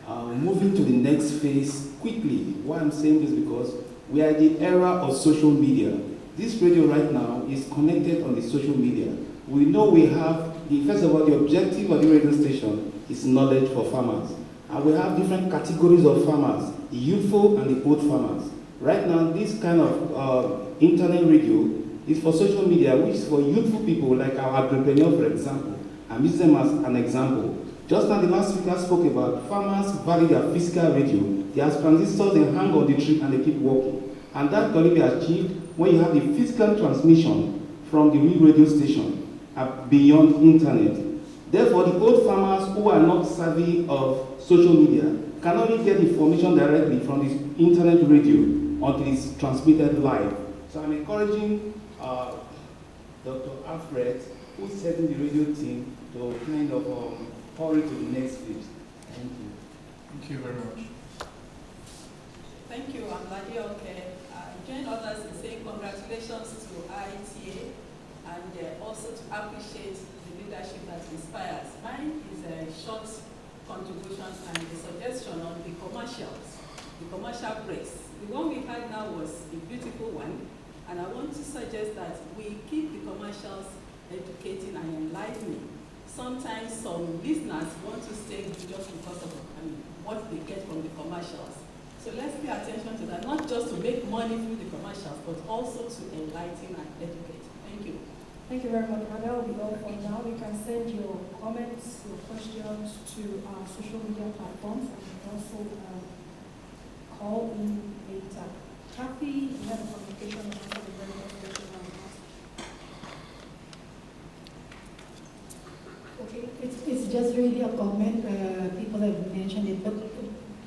moving to the next phase quickly. Why I'm saying this because we are in the era of social media. This radio right now is connected on the social media. We know we have, first of all, the objective of the radio station is knowledge for farmers. And we have different categories of farmers, the youthful and the old farmers. Right now, this kind of internet radio is for social media, which is for youthful people like our entrepreneur, for example. I'm using them as an example. Just now, the last speaker spoke about farmers value their physical radio. They have transistors, they hang on the tree, and they keep working. And that can only be achieved when you have the physical transmission from the real radio station beyond internet. Therefore, the old farmers who are not savvy of social media can only get information directly from the internet radio until it's transmitted live. So I'm encouraging Dr. Alfred, who's heading the radio team, to kind of hurry to the next phase. Thank you. Thank you very much. Thank you, I'm Nadia Oke. I join others in saying congratulations to IITA and also to appreciate the leadership that inspires. Mine is a short contribution and a suggestion on the commercial breaks. The one we had now was a beautiful one, and I want to suggest that we keep the commercials educating and enlightening. Sometimes some listeners want to stay just because of what they get from the commercials. So let's pay attention to that, not just to make money through the commercials, but also to enlighten and educate. Thank you. Thank you very much. And that will be all for now. You can send your comments, your questions to our social media platforms, and you can also call in later. Kathy, you have a communication about the very first question I was asked. Okay, it's just really a comment. People have mentioned it, but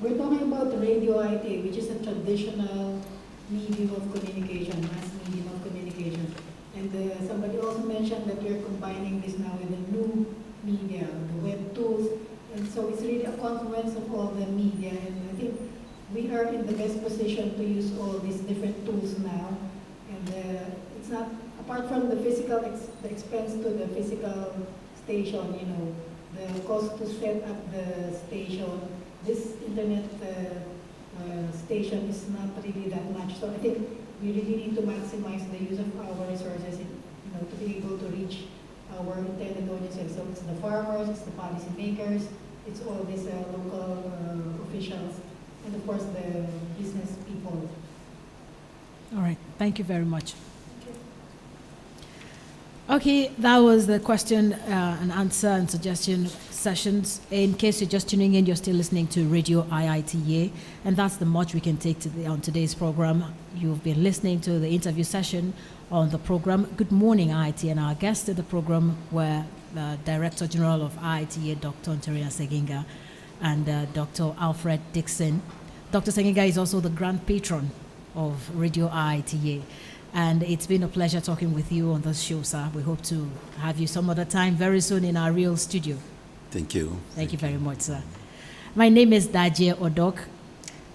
we're talking about the Radio Iit, which is a traditional medium of communication, mass medium of communication. And somebody also mentioned that you're combining this now with the new media, the web tools. And so it's really a confluence of all the media. And I think we are in the best position to use all these different tools now. And it's not, apart from the physical, the expense to the physical station, you know, the cost to set up the station, this internet station is not really that much. So I think we really need to maximize the use of our resources, to be able to reach our intended audiences. So it's the farmers, it's the policymakers, it's all these local officials, and of course the business people. All right, thank you very much. Okay, that was the question and answer and suggestion sessions. In case you're just tuning in, you're still listening to Radio IITA, and that's the much we can take on today's program. You've been listening to the interview session on the program. Good morning, IITA, and our guests at the program were the Director General of IITA, Dr. Nteria Seginga, and Dr. Alfred Dixon. Dr. Seginga is also the Grand Patron of Radio IITA. And it's been a pleasure talking with you on this show, sir. We hope to have you some other time very soon in our real studio. Thank you. Thank you very much, sir. My name is Daje Odok.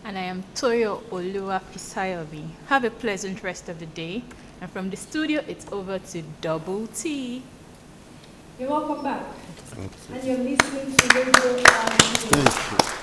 And I am Toyo Olua Pisayobi. Have a pleasant rest of the day. And from the studio, it's over to Double T. You're welcome back. And you're listening to Radio Thank you.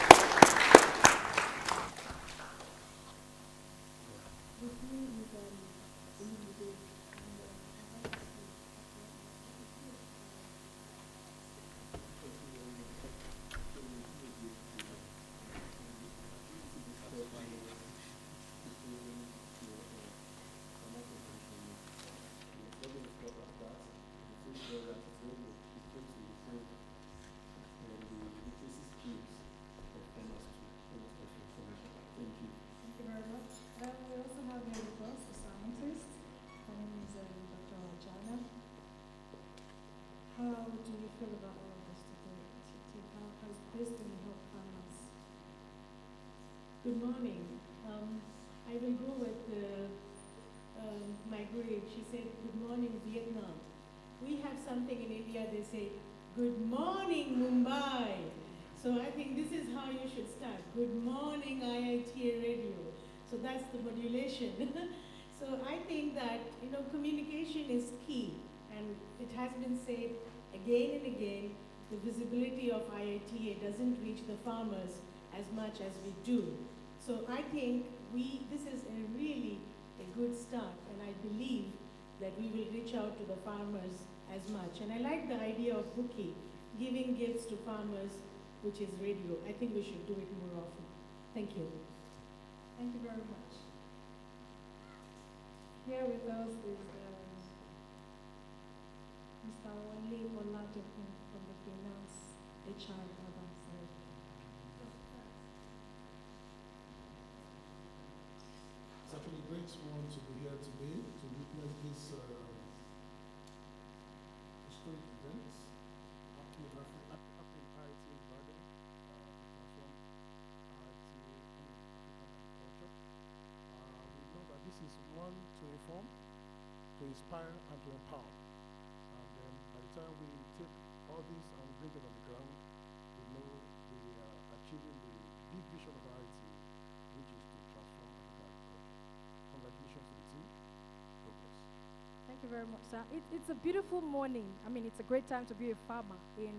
Good morning. I will go with my grade. She said, "Good morning, Vietnam." We have something in India, they say, "Good morning, Mumbai." So I think this is how you should start. Good morning, IITA Radio. So that's the modulation. So I think that, communication is key. And it has been said again and again, the visibility of IITA doesn't reach the farmers as much as we do. So I think this is really a good start, and I believe that we will reach out to the farmers as much. And I like the idea of Bookie, giving gifts to farmers, which is radio. I think we should do it more often. Thank you. Thank you very much. Here with us is Mr. Wale Oladokin from the Finance HR Urban side. It's actually a great one to be here today to witness this historic event happening in IIT in Ibadan to transform IIT in African agriculture. We know that this is one to inform, to inspire, and to empower. And then by the time we take all this and bring it on the ground, we know we are achieving the big vision of IIT, which is to transform African agriculture. Congratulations to the team. God bless. Thank you very much, sir. It's a beautiful morning. I mean, it's a great time to be a farmer in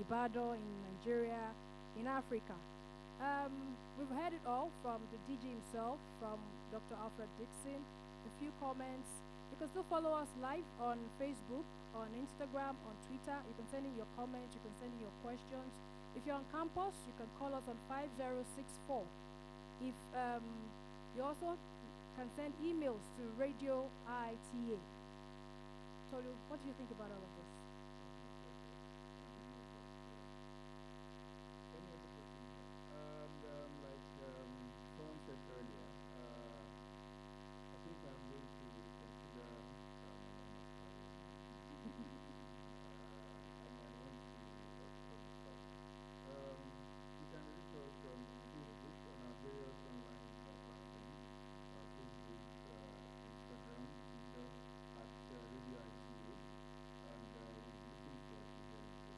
Ibadan, in Nigeria, in Africa. We've heard it all from the DG himself, from Dr. Alfred Dixon, a few comments. You can still follow us live on Facebook, on Instagram, on Twitter. You can send in your comments, you can send in your questions. If you're on campus, you can call us on 5064. If you also can send emails to Radio IITA. Tolu, what do you think about all of this? Like someone said earlier, I think I'm going to consider you can reach us on Facebook on our various online platforms, Facebook, Instagram, Twitter, at Radio IITA, and we're looking forward to hearing from you.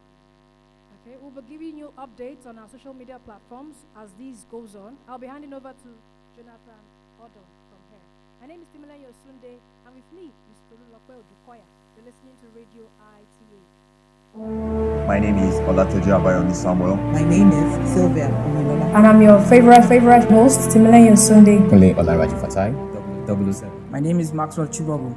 Okay, we'll be giving you updates on our social media platforms as this goes on. I'll be handing over to Jonathan Odom from here. My name is Timela Yosunde, and with me is Tolulokwe Odukoya. You're listening to Radio IITA. My name is Olatojo Abayomi Samuel. My name is Sylvia Omilola. And I'm your favorite host, Timela Yosunde. Kule Olaraji Fatai. 007. My name is Maxwell Chibogo.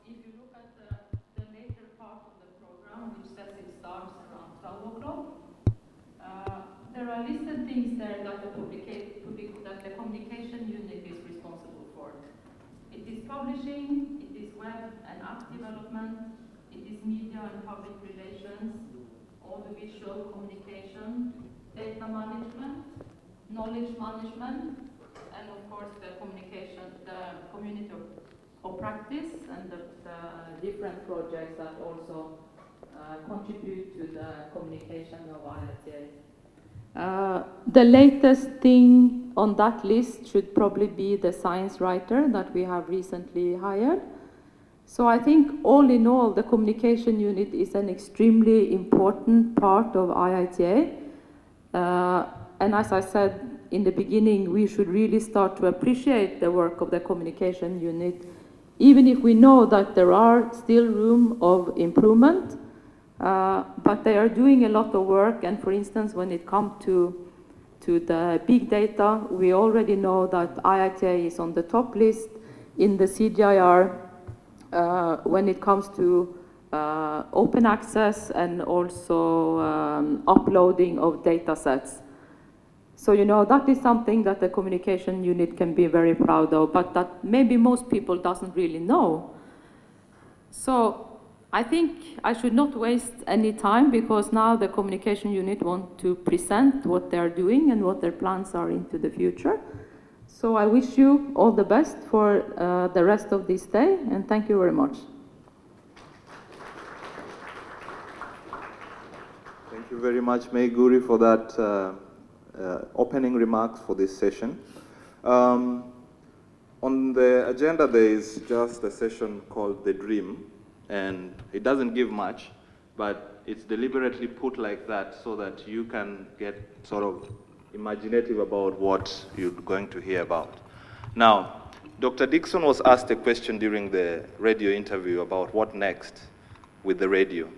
if you look at the later part of the program, which says it starts around 12 o'clock, there are listed things there that the communication unit is responsible for. It is publishing, it is web and app development, it is media and public relations, audiovisual communication, data management, knowledge management, and of course the communication, the community of practice, and the different projects that also contribute to the communication of IITA. The latest thing on that list should probably be the science writer that we have recently hired. So I think all in all, the communication unit is an extremely important part of IITA. And as I said in the beginning, we should really start to appreciate the work of the communication unit, even if we know that there are still room of improvement. But they are doing a lot of work, and for instance, when it comes to the big data, we already know that IITA is on the top list in the CGIAR when it comes to open access and also uploading of data sets. So, you know, that is something that the communication unit can be very proud of, but that maybe most people doesn't really know. So I think I should not waste any time, because now the communication unit want to present what they are doing and what their plans are into the future. So I wish you all the best for the rest of this day, and thank you very much. Thank you very much, May Guri, for that opening remarks for this session. On the agenda, there is just a session called The Dream, and it doesn't give much, but it's deliberately put like that so that you can get sort of imaginative about what you're going to hear about. Now, Dr. Dixon was asked a question during the radio interview about what next with the radio.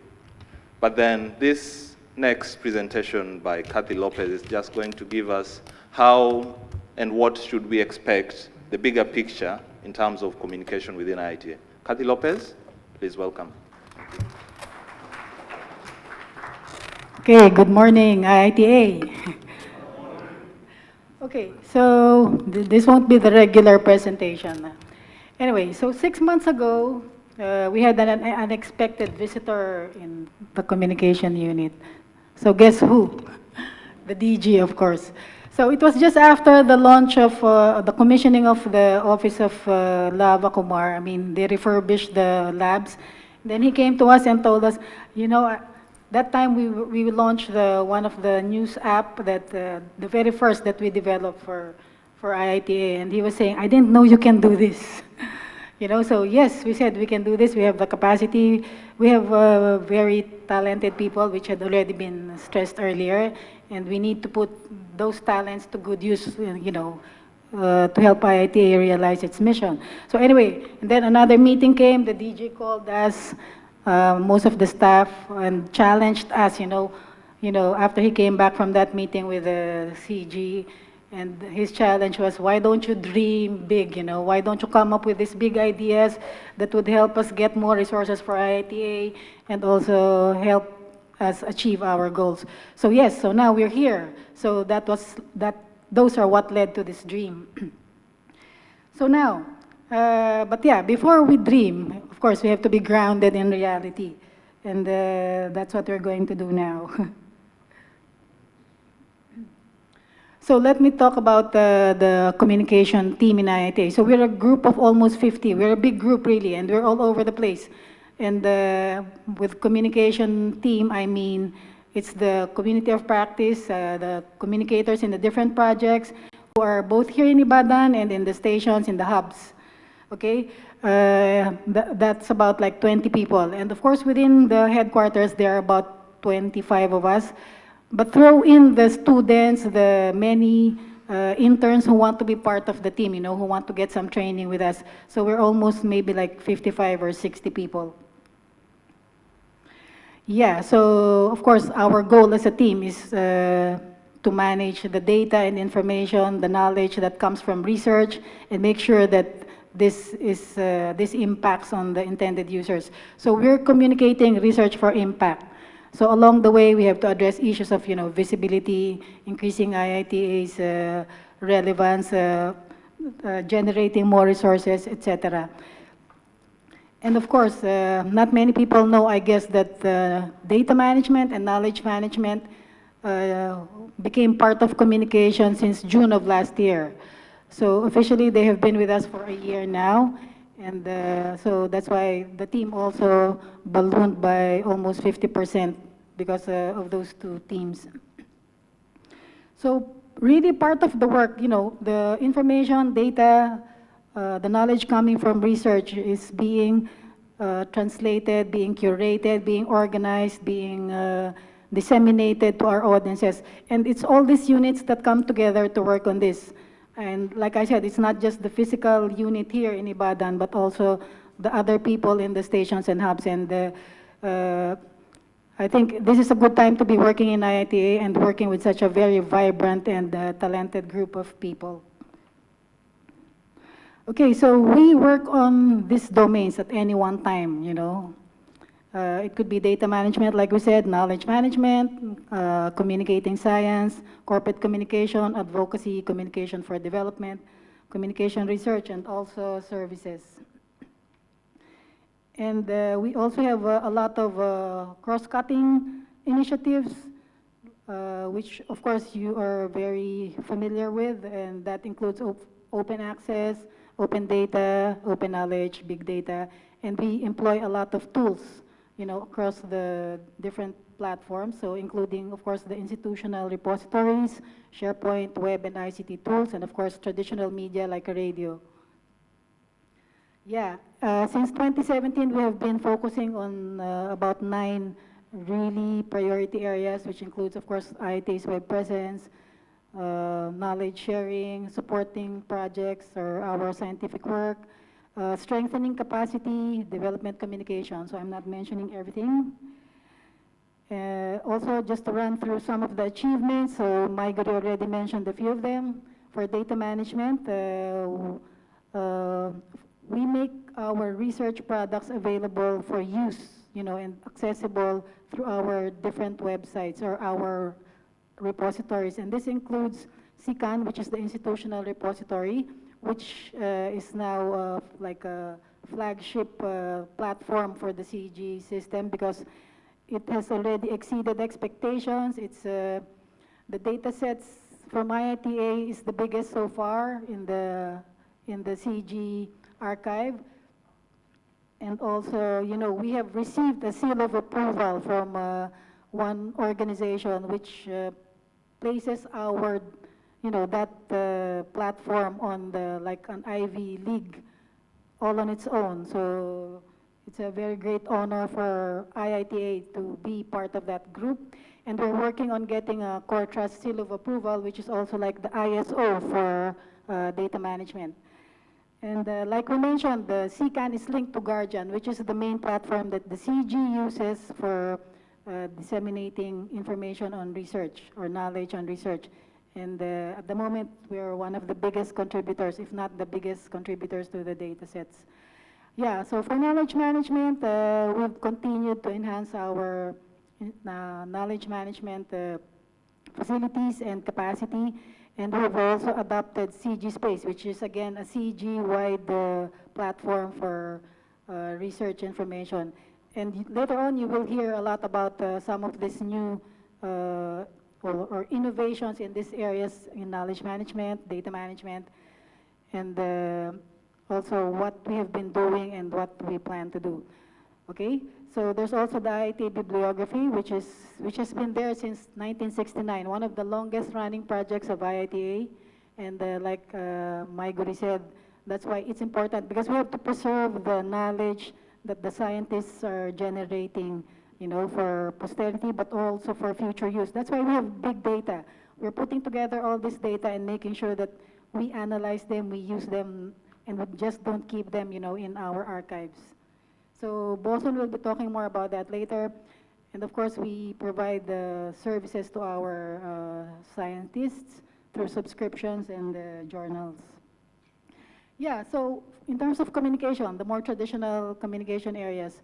But then this next presentation by Kathy Lopez is just going to give us how and what should we expect, the bigger picture in terms of communication within IITA. Kathy Lopez, please welcome. Okay, good morning, IITA. Okay, so this won't be the regular presentation. Anyway, so 6 months ago, we had an unexpected visitor in the communication unit. So guess who? The DG, of course. So it was just after the launch of the commissioning of the office of Lava Kumar. I mean, they refurbished the labs. Then he came to us and told us, you know, that time we launched one of the news app that the very first that we developed for IITA, and he was saying, I didn't know you can do this. You know, so yes, we said we can do this. We have the capacity. We have very talented people, which had already been stressed earlier, and we need to put those talents to good use, you know, to help IITA realize its mission. So anyway, and then another meeting came. The DG called us, most of the staff, and challenged us. You know, after he came back from that meeting with the CG. And his challenge was, why don't you dream big, you know? Why don't you come up with these big ideas that would help us get more resources for IITA and also help us achieve our goals? So yes, so now we're here. So those are what led to this dream. So now, but yeah, before we dream, of course, we have to be grounded in reality. And that's what we're going to do now. So let me talk about the communication team in IITA. So we're a group of almost 50. We're a big group, really, and we're all over the place. And with communication team, I mean, it's the community of practice, the communicators in the different projects who are both here in Ibadan and in the stations, in the hubs. Okay? That's about like 20 people. And of course, within the headquarters, there are about 25 of us. But throw in the students, the many interns who want to be part of the team, you know, who want to get some training with us. So we're almost maybe like 55 or 60 people. Yeah, so of course our goal as a team is to manage the data and information, the knowledge that comes from research, and make sure that this impacts on the intended users. So we're communicating research for impact. So along the way, we have to address issues of, visibility, increasing IITA's relevance, generating more resources, etc. And of course, not many people know, I guess, that data management and knowledge management became part of communication since June of last year. So officially, they have been with us for a year now. And so that's why the team also ballooned by almost 50% because of those two teams. So really part of the work, the information, data, the knowledge coming from research is being translated, being curated, being organized, being disseminated to our audiences. And it's all these units that come together to work on this. And like I said, it's not just the physical unit here in Ibadan, but also the other people in the stations and hubs. And I think this is a good time to be working in IITA and working with such a very vibrant and talented group of people. Okay, so we work on these domains at any one time, It could be data management, like we said, knowledge management, communicating science, corporate communication, advocacy, communication for development, communication research, and also services. And we also have a lot of cross-cutting initiatives, which of course you are very familiar with, and that includes open access, open data, open knowledge, big data, and we employ a lot of tools across the different platforms, so including, of course, the institutional repositories, SharePoint, web and ICT tools, and of course, traditional media like radio. Yeah, since 2017, we have been focusing on about 9 really priority areas, which includes, of course, IITA's web presence, knowledge sharing, supporting projects or our scientific work, strengthening capacity, development communication. So I'm not mentioning everything. Also, just to run through some of the achievements, so Maiguri already mentioned a few of them. For data management, we make our research products available for use, and accessible through our different websites or our repositories. And this includes SICAN, which is the institutional repository, which is now like a flagship platform for the CG system because it has already exceeded expectations. It's the data sets from IITA is the biggest so far in the CG archive. And also, we have received a seal of approval from one organization which places our that platform on like an Ivy League all on its own. So it's a very great honor for IITA to be part of that group. And we're working on getting a Core Trust seal of approval, which is also like the ISO for data management. And like we mentioned, the CCAN is linked to Guardian, which is the main platform that the CG uses for disseminating information on research or knowledge on research. And at the moment, we are one of the biggest contributors, if not the biggest contributors to the data sets. Yeah, so for knowledge management, we've continued to enhance our knowledge management facilities and capacity. And we've also adopted CG Space, which is again a CG-wide platform for research information. And later on, you will hear a lot about some of these new or innovations in these areas in knowledge management, data management, and also what we have been doing and what we plan to do. Okay, so there's also the IITA bibliography, which has been there since 1969, one of the longest running projects of IITA. And like Maiguri said, that's why it's important, because we have to preserve the knowledge that the scientists are generating, for posterity, but also for future use. That's why we have big data. We're putting together all this data and making sure that we analyze them, we use them, and we just don't keep them, in our archives. So Boson will be talking more about that later. And of course, we provide the services to our scientists through subscriptions and journals. Yeah, so in terms of communication, the more traditional communication areas,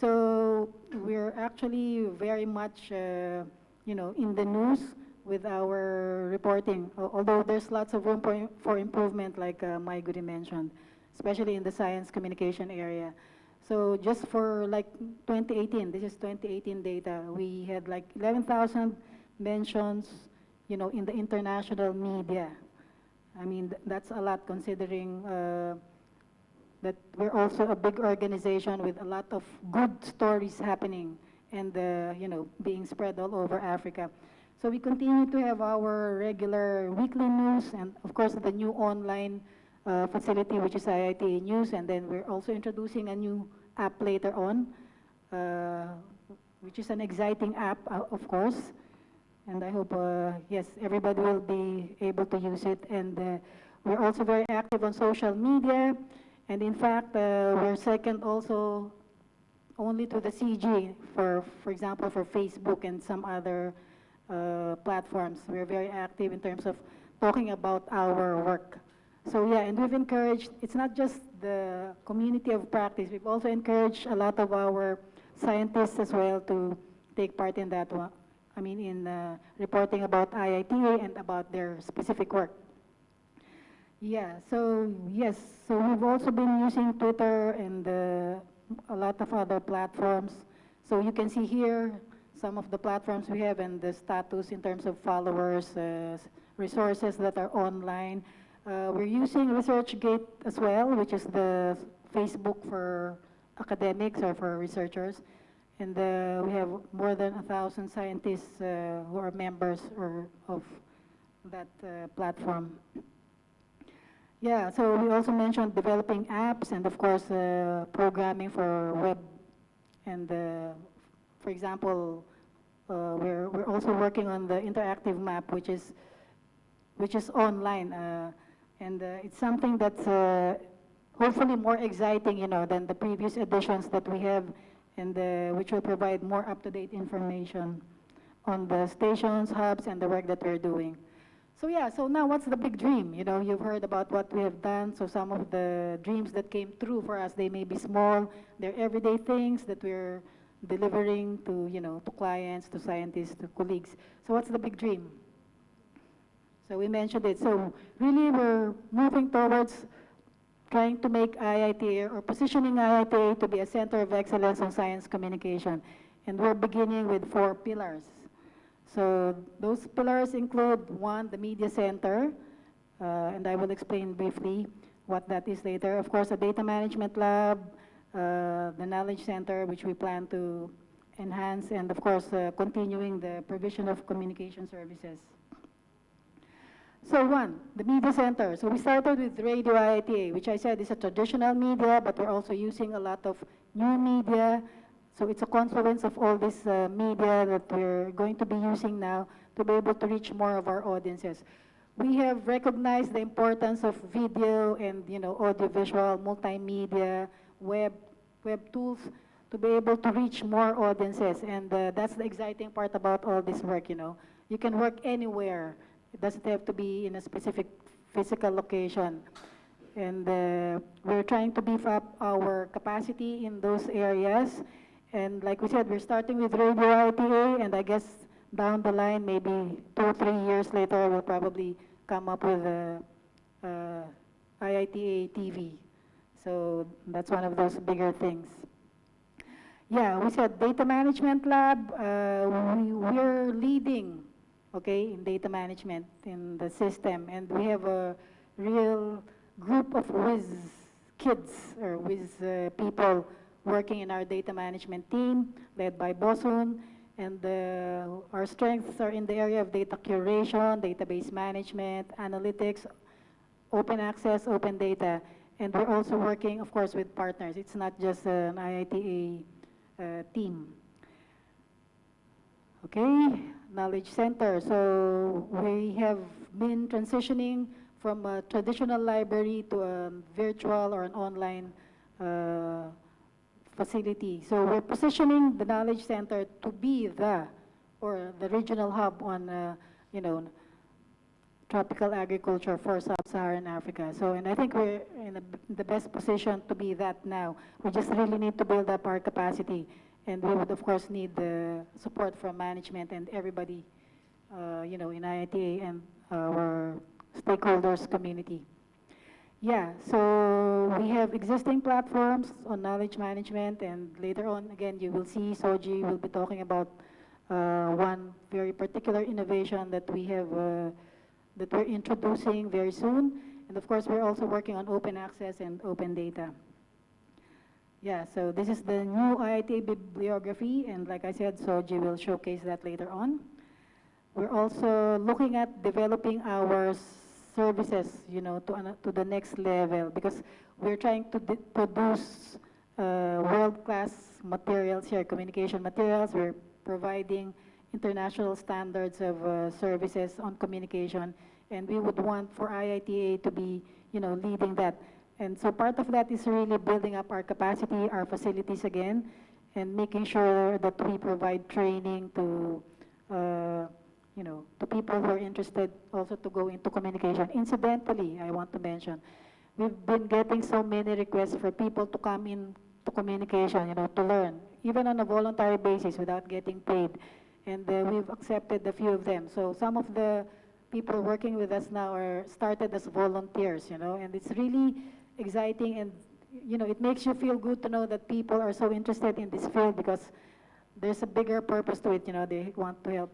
so we're actually very much, in the news with our reporting, although there's lots of room for improvement, like Mai Goody mentioned, especially in the science communication area. So just for like 2018, this is 2018 data, we had like 11,000 mentions, in the international media. I mean, that's a lot considering that we're also a big organization with a lot of good stories happening and, being spread all over Africa. So we continue to have our regular weekly news and, of course, the new online facility, which is IITA News, and then we're also introducing a new app later on, which is an exciting app, of course. And I hope, yes, everybody will be able to use it. And we're also very active on social media. And in fact, we're second also only to the CG, for example, for Facebook and some other platforms. We're very active in terms of talking about our work. So yeah, and we've encouraged, it's not just the community of practice, we've also encouraged a lot of our scientists as well to take part in that one. I mean, in reporting about IITA and about their specific work. Yeah, so yes, so we've also been using Twitter and a lot of other platforms. So you can see here some of the platforms we have and the status in terms of followers, resources that are online. We're using ResearchGate as well, which is the Facebook for academics or for researchers. And we have more than 1,000 scientists who are members of that platform. Yeah, so we also mentioned developing apps and, of course, programming for web. And for example, we're also working on the interactive map, which is online. And it's something that's hopefully more exciting, than the previous editions that we have, and which will provide more up-to-date information on the stations, hubs, and the work that we're doing. So yeah, so now what's the big dream? You've heard about what we have done, so some of the dreams that came true for us, they may be small, they're everyday things that we're delivering to, to clients, to scientists, to colleagues. So what's the big dream? So we mentioned it. So really we're moving towards trying to make IITA or positioning IITA to be a center of excellence on science communication. And we're beginning with 4 pillars. So those pillars include, 1, the media center, and I will explain briefly what that is later. Of course, a data management lab, the knowledge center, which we plan to enhance, and of course, continuing the provision of communication services. So 1, the media center. So we started with Radio IITA, which I said is a traditional media, but we're also using a lot of new media. So it's a confluence of all this media that we're going to be using now to be able to reach more of our audiences. We have recognized the importance of video and, audiovisual, multimedia, web tools to be able to reach more audiences. And that's the exciting part about all this work, You can work anywhere. It doesn't have to be in a specific physical location. And we're trying to beef up our capacity in those areas. And like we said, we're starting with Radio IITA, and I guess down the line, maybe 2 or 3 years later, we'll probably come up with IITA TV. So that's one of those bigger things. Yeah, we said data management lab. We're leading, in data management in the system, and we have a real group of whiz kids or whiz people working in our data management team, led by Bosun, and our strengths are in the area of data curation, database management, analytics, open access, open data, and we're also working, of course, with partners. It's not just an IITA team. Okay, knowledge center. So we have been transitioning from a traditional library to a virtual or an online facility. So we're positioning the knowledge center to be the regional hub on, tropical agriculture for sub-Saharan Africa. So, and I think we're in the best position to be that now. We just really need to build up our capacity, and we would of course need the support from management and everybody, in IITA and our stakeholders community. Yeah, so we have existing platforms on knowledge management, and later on, again, you will see Soji will be talking about one very particular innovation that we have, that we're introducing very soon. And of course, we're also working on open access and open data. Yeah, so this is the new IITA bibliography, and like I said, Soji will showcase that later on. We're also looking at developing our services, to the next level, because we're trying to produce world-class materials here, communication materials. We're providing international standards of services on communication, and we would want for IITA to be, leading that. And so part of that is really building up our capacity, our facilities again, and making sure that we provide training to to people who are interested also to go into communication. Incidentally, I want to mention, we've been getting so many requests for people to come in to communication, to learn, even on a voluntary basis without getting paid. And we've accepted a few of them. So some of the people working with us now are started as volunteers, and it's really exciting, and it makes you feel good to know that people are so interested in this field, because there's a bigger purpose to it. They want to help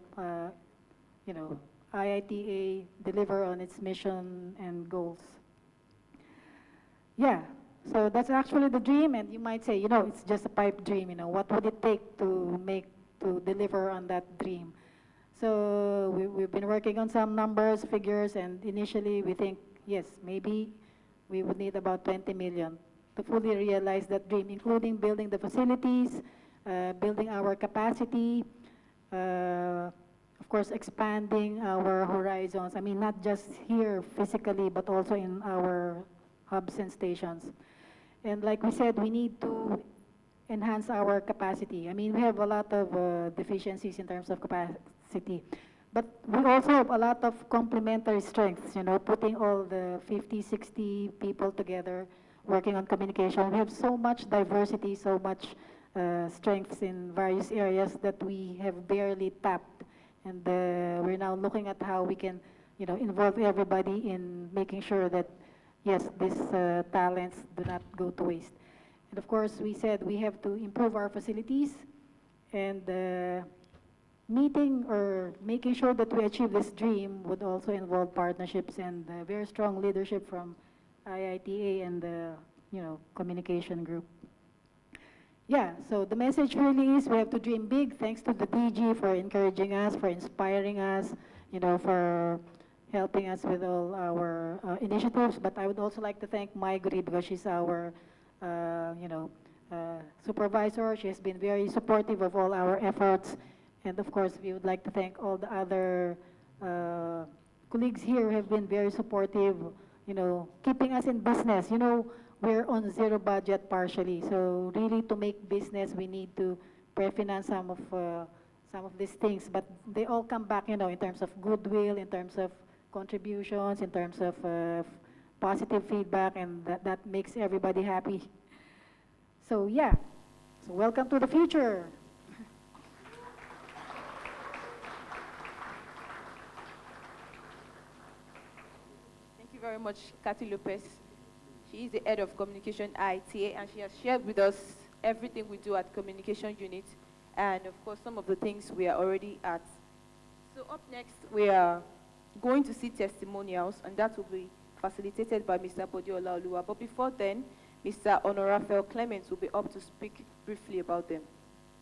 IITA deliver on its mission and goals. Yeah, so that's actually the dream, and you might say, it's just a pipe dream, what would it take to deliver on that dream? So we've been working on some numbers, figures, and initially we think, yes, maybe we would need about 20 million to fully realize that dream, including building the facilities, building our capacity, of course, expanding our horizons. I mean, not just here physically, but also in our hubs and stations. And like we said, we need to enhance our capacity. I mean, we have a lot of deficiencies in terms of capacity, but we also have a lot of complementary strengths, putting all the 50, 60 people together, working on communication. We have so much diversity, so much strengths in various areas that we have barely tapped. And we're now looking at how we can, involve everybody in making sure that, yes, these talents do not go to waste. And of course, we said we have to improve our facilities, and making sure that we achieve this dream would also involve partnerships and very strong leadership from IITA and the, communication group. Yeah, so the message really is we have to dream big. Thanks to the DG for encouraging us, for inspiring us, for helping us with all our initiatives. But I would also like to thank Maiguri, because she's our, supervisor. She has been very supportive of all our efforts. And of course, we would like to thank all the other colleagues here who have been very supportive, keeping us in business. We're on zero budget partially, so really to make business, we need to pre-finance some of these things. But they all come back, in terms of goodwill, in terms of contributions, in terms of positive feedback, and that makes everybody happy. So yeah, so welcome to the future. Thank you very much, Kathy Lopez. She is the head of communication IITA, and she has shared with us everything we do at communication unit, and of course some of the things we are already at. So up next, we are going to see testimonials, and that will be facilitated by Mr. Bodiola Oluwa. But before then, Mr. Honorafel Clements will be up to speak briefly about them.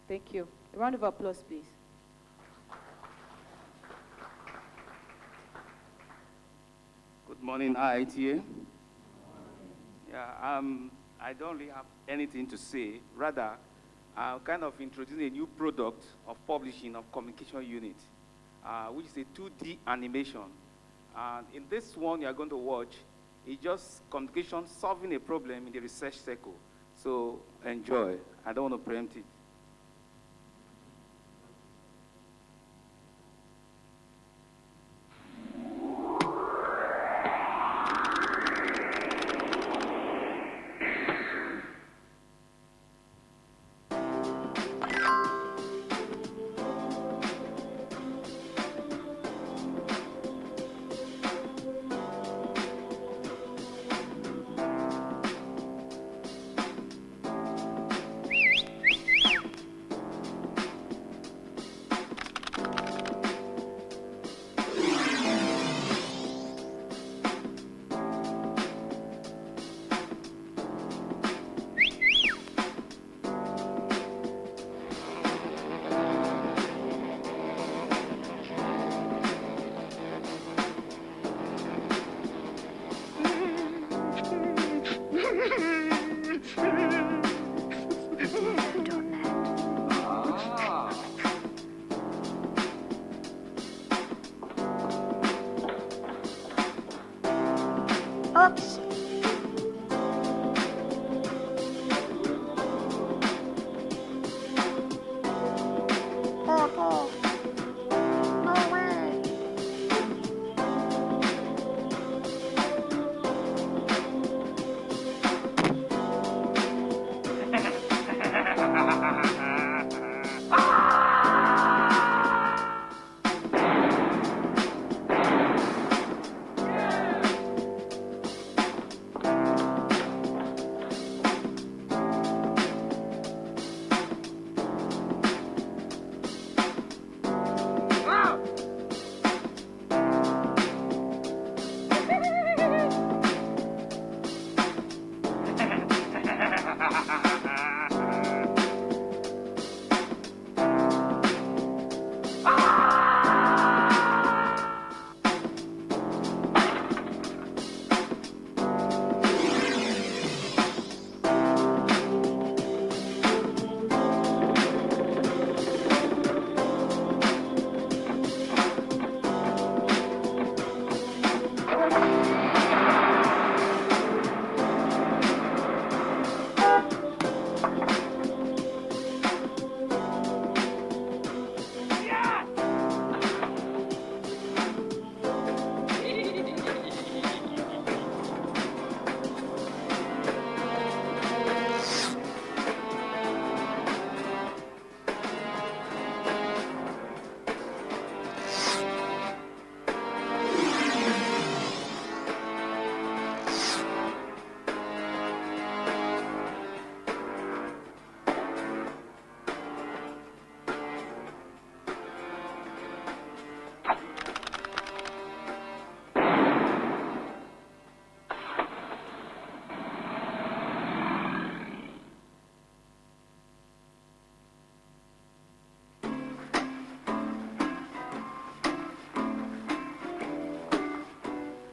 Thank you. A round of applause, please. Good morning, IITA. Yeah, I don't really have anything to say. Rather, I'm kind of introducing a new product of publishing of communication unit, which is a 2D animation. And in this one you're going to watch, it's just communication solving a problem in the research circle. So enjoy. I don't want to preempt it. Oops. Oh, no way.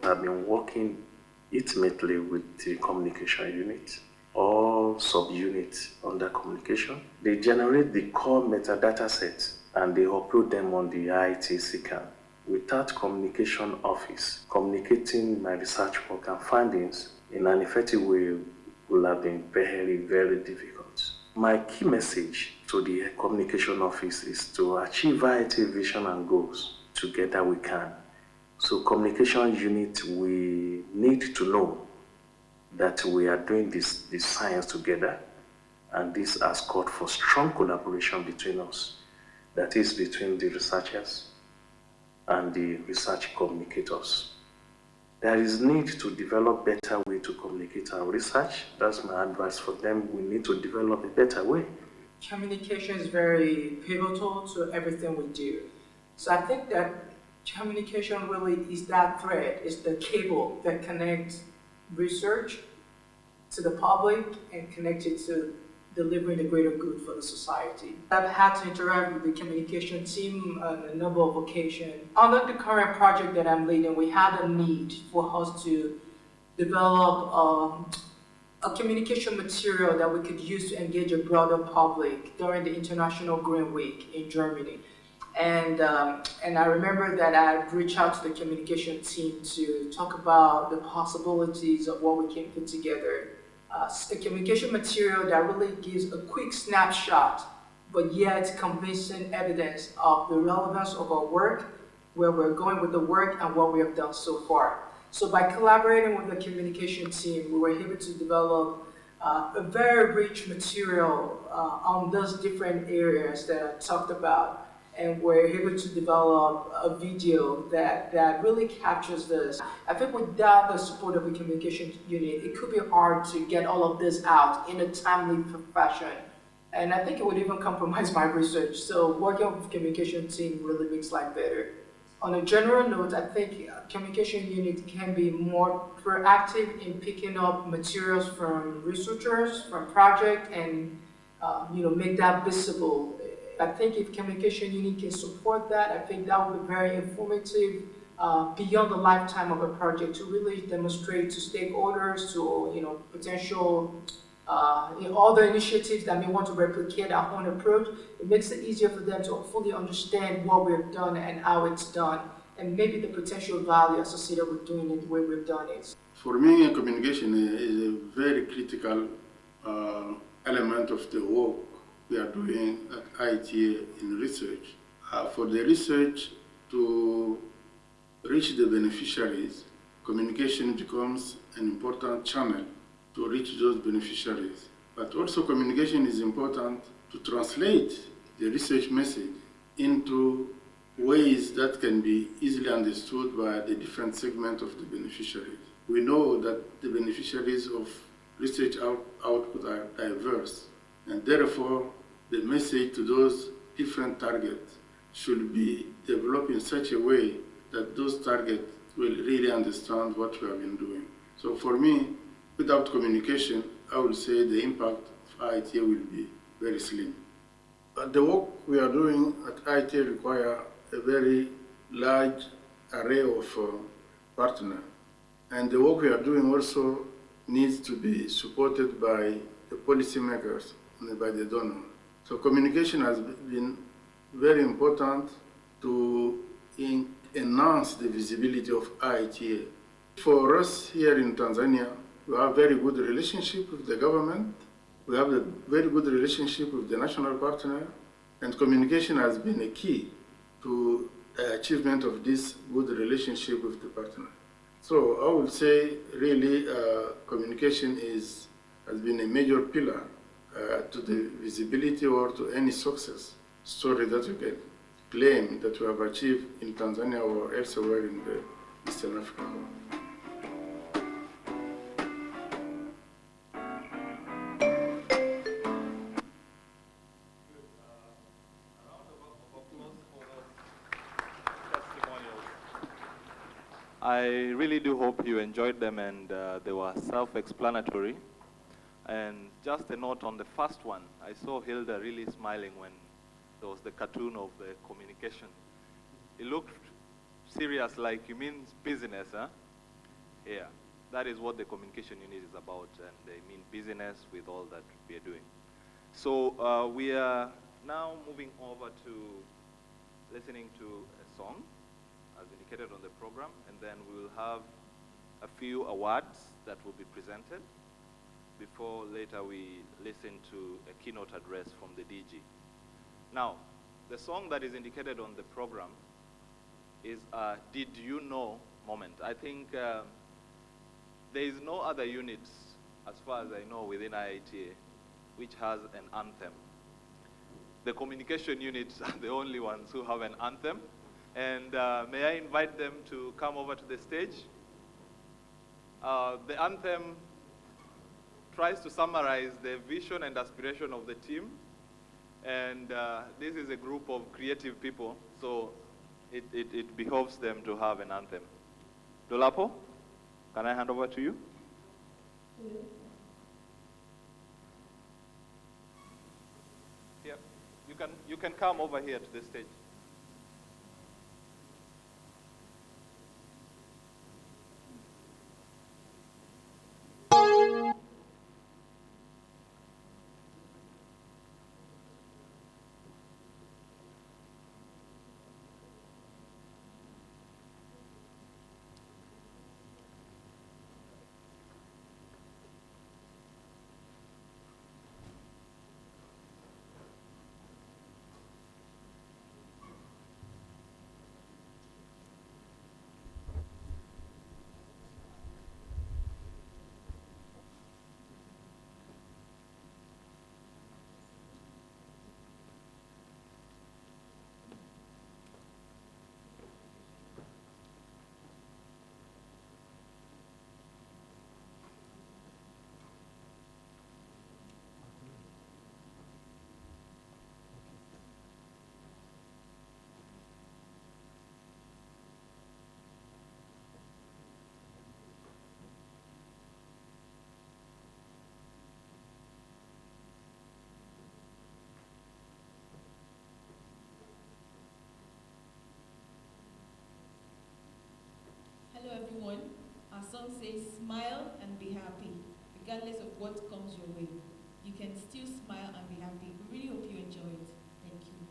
I've been working intimately with the communication unit, all subunits under communication. They generate the core metadata sets and they upload them on the IITA SICAN. Without communication office, communicating my research work and findings in an effective way will have been very, very difficult. My key message to the communication office is to achieve IITA vision and goals. Together we can. So communication unit, we need to know that we are doing this science together, and this has called for strong collaboration between us, that is between the researchers and the research communicators. There is need to develop better way to communicate our research. That's my advice for them. We need to develop a better way. Communication is very pivotal to everything we do. So I think that communication really is that thread, is the cable that connects research to the public and connects it to delivering the greater good for the society. I've had to interact with the communication team on a number of occasions. Under the current project that I'm leading, we had a need for us to develop a communication material that we could use to engage a broader public during the International Green Week in Germany. And I remember that I reached out to the communication team to talk about the possibilities of what we can put together. A communication material that really gives a quick snapshot, but yet convincing evidence of the relevance of our work, where we're going with the work, and what we have done so far. So by collaborating with the communication team, we were able to develop a very rich material on those different areas that I talked about. And we're able to develop a video that really captures this. I think without the support of the communication unit, it could be hard to get all of this out in a timely fashion. And I think it would even compromise my research. So working with the communication team really makes life better. On a general note, I think communication unit can be more proactive in picking up materials from researchers, from projects, and make that visible. I think if communication unit can support that, I think that would be very informative beyond the lifetime of a project to really demonstrate to stakeholders, to potential all the initiatives that may want to replicate our own approach. It makes it easier for them to fully understand what we've done and how it's done, and maybe the potential value associated with doing it the way we've done it. For me, communication is a very critical element of the work we are doing at IITA in research. For the research to reach the beneficiaries, communication becomes an important channel to reach those beneficiaries. But also communication is important to translate the research message into ways that can be easily understood by the different segments of the beneficiaries. We know that the beneficiaries of research output are diverse, and therefore the message to those different targets should be developed in such a way that those targets will really understand what we have been doing. So for me, without communication, I would say the impact of IITA will be very slim. The work we are doing at IITA requires a very large array of partners. And the work we are doing also needs to be supported by the policymakers and by the donor. So communication has been very important to enhance the visibility of IITA. For us here in Tanzania, we have a very good relationship with the government. We have a very good relationship with the national partner, and communication has been a key to the achievement of this good relationship with the partner. So I would say really communication has been a major pillar to the visibility or to any success story that you can claim that we have achieved in Tanzania or elsewhere in the Eastern Africa. I really do hope you enjoyed them, and they were self-explanatory. And just a note on the first one, I saw Hilda really smiling when there was the cartoon of the communication. It looked serious, like you mean business, huh? Yeah, that is what the communication unit is about, and they mean business with all that we are doing. So we are now moving over to listening to a song, as indicated on the program, and then we will have a few awards that will be presented before later we listen to a keynote address from the DG. Now, the song that is indicated on the program is a Did You Know moment. I think there is no other unit, as far as I know, within IITA, which has an anthem. The communication units are the only ones who have an anthem. And may I invite them to come over to the stage? The anthem tries to summarize the vision and aspiration of the team. And this is a group of creative people, so it behoves them to have an anthem. Dolapo, can I hand over to you? Yeah, you can come over here to the stage. one. Our song says, smile and be happy, regardless of what comes your way. You can still smile and be happy. We really hope you enjoy it. Thank you.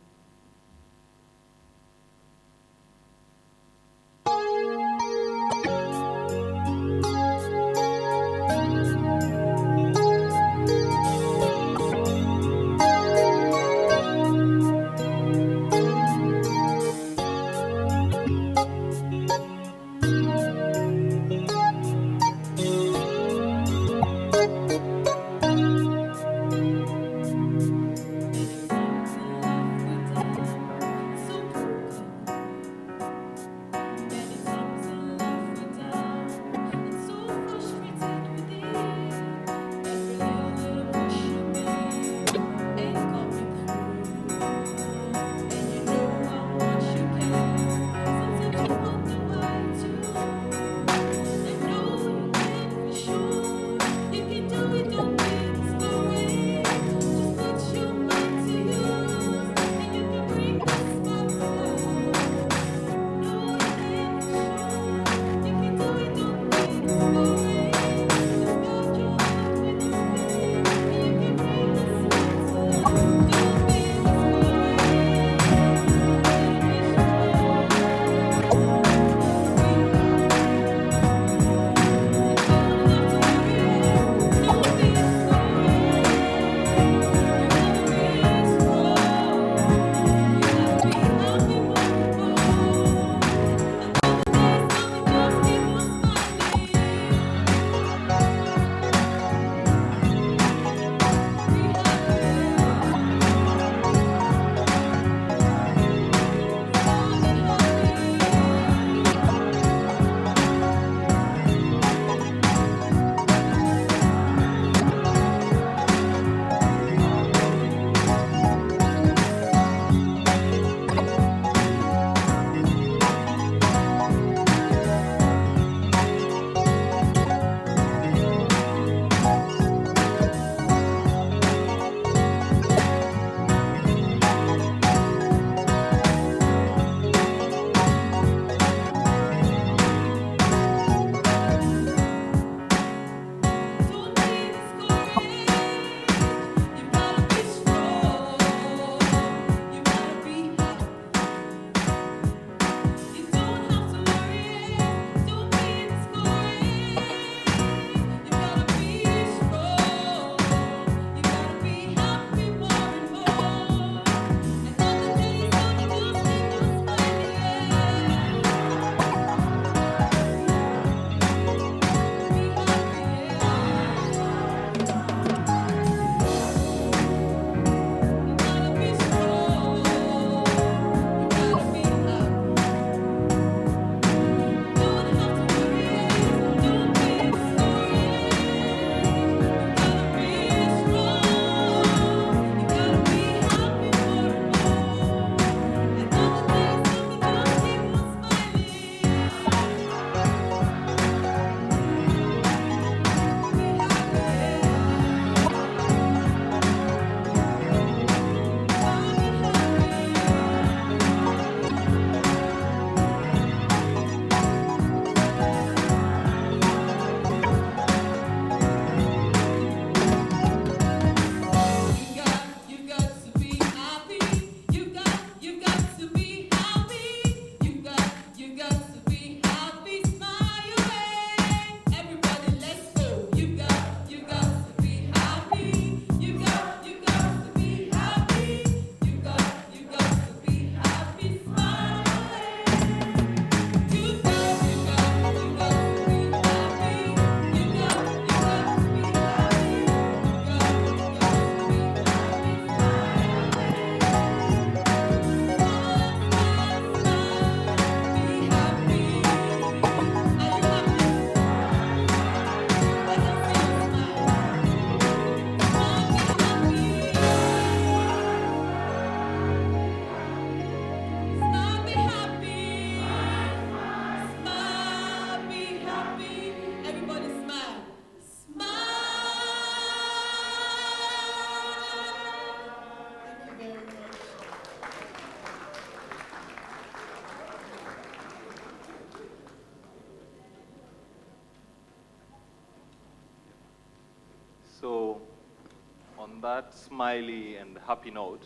on that smiley and happy note,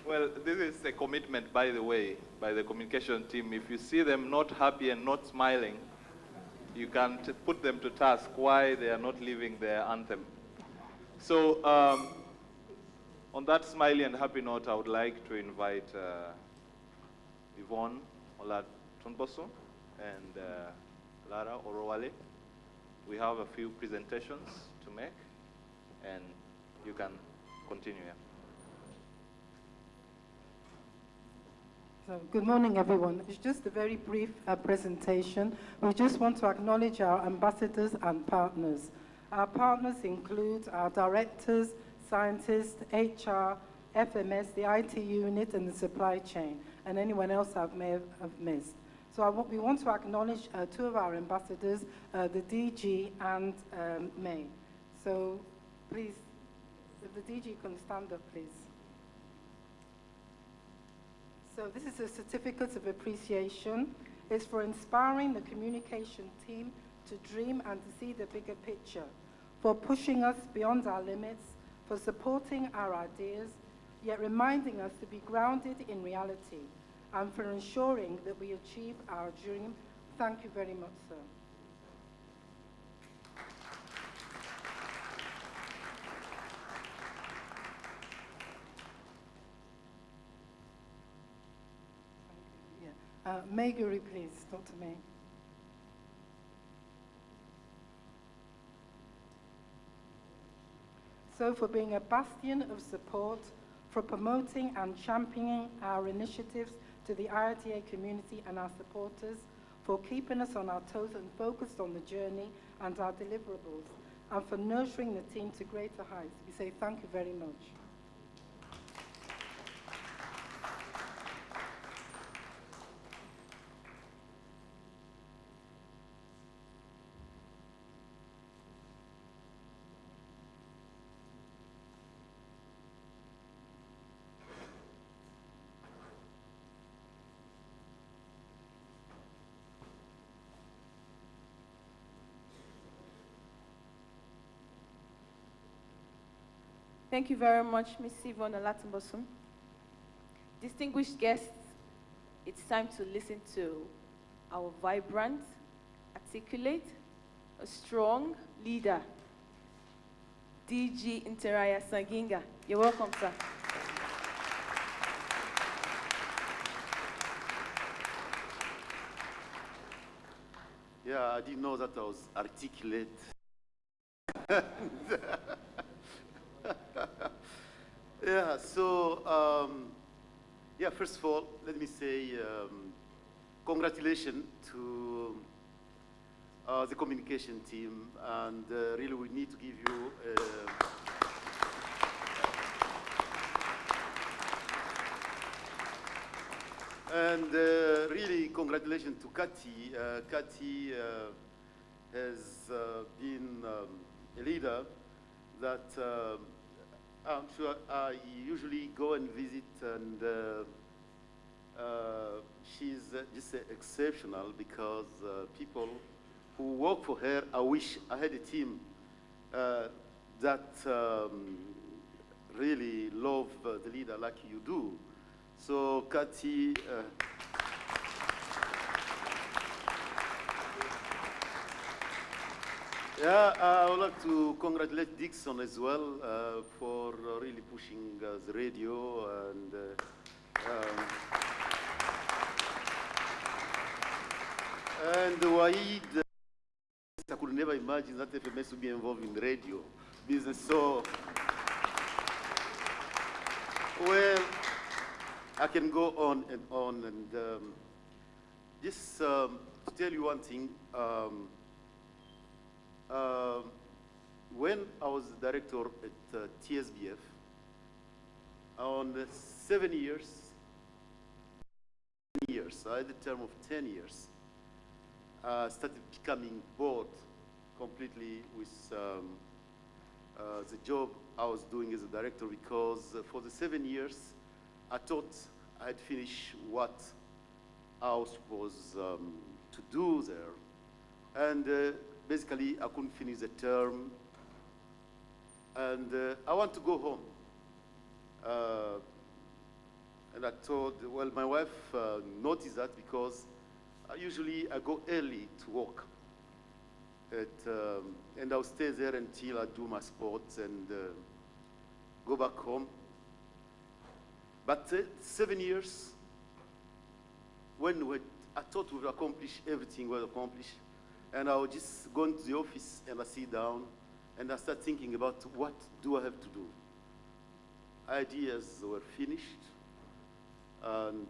well, this is a commitment, by the way, by the communication team. If you see them not happy and not smiling, you can put them to task why they are not living their anthem. So on that smiley and happy note, I would like to invite Yvonne Olatunboso and Lara Orowale. We have a few presentations to make, and you can continue. Yeah. So, good morning, everyone. It's just a very brief presentation. We just want to acknowledge our ambassadors and partners. Our partners include our directors, scientists, HR, FMS, the IT unit, and the supply chain, and anyone else I may have missed. So we want to acknowledge two of our ambassadors, the DG and May. So please, if the DG can stand up, please. So this is a certificate of appreciation. It's for inspiring the communication team to dream and to see the bigger picture, for pushing us beyond our limits, for supporting our ideas, yet reminding us to be grounded in reality, and for ensuring that we achieve our dream. Thank you very much, sir. May Guri, please, Dr. May. So for being a bastion of support, for promoting and championing our initiatives to the IITA community and our supporters, for keeping us on our toes and focused on the journey and our deliverables, and for nurturing the team to greater heights. We say thank you very much. Thank you very much, Ms. Yvonne Olatunboso. Distinguished guests, it's time to listen to our vibrant, articulate, a strong leader, DG Interaya Sanginga. You're welcome, sir. Yeah, I didn't know that I was articulate. Yeah, so, yeah, first of all, let me say congratulations to the communication team, and really we need to give you and really congratulations to Kati. Kati has been a leader that I'm sure I usually go and visit, and she's just exceptional because people who work for her, I wish I had a team that really love the leader like you do. So, Kati, yeah, I would like to congratulate Dixon as well for really pushing the radio, and Waid. I could never imagine that FMS would be involved in the radio business. So, well, I can go on, and just to tell you one thing. When I was director at TSBF, on 7 years, I had a term of 10 years, I started becoming bored completely with the job I was doing as a director, because for the 7 years, I thought I had finished what I was supposed to do there. And basically, I couldn't finish the term, And I want to go home. And I told, well, my wife noticed that because usually I go early to work. And I'll stay there until I do my sports and go back home. But 7 years, when I thought we'd accomplish everything was accomplished, and I would just go into the office and I sit down and I start thinking about what do I have to do. Ideas were finished, and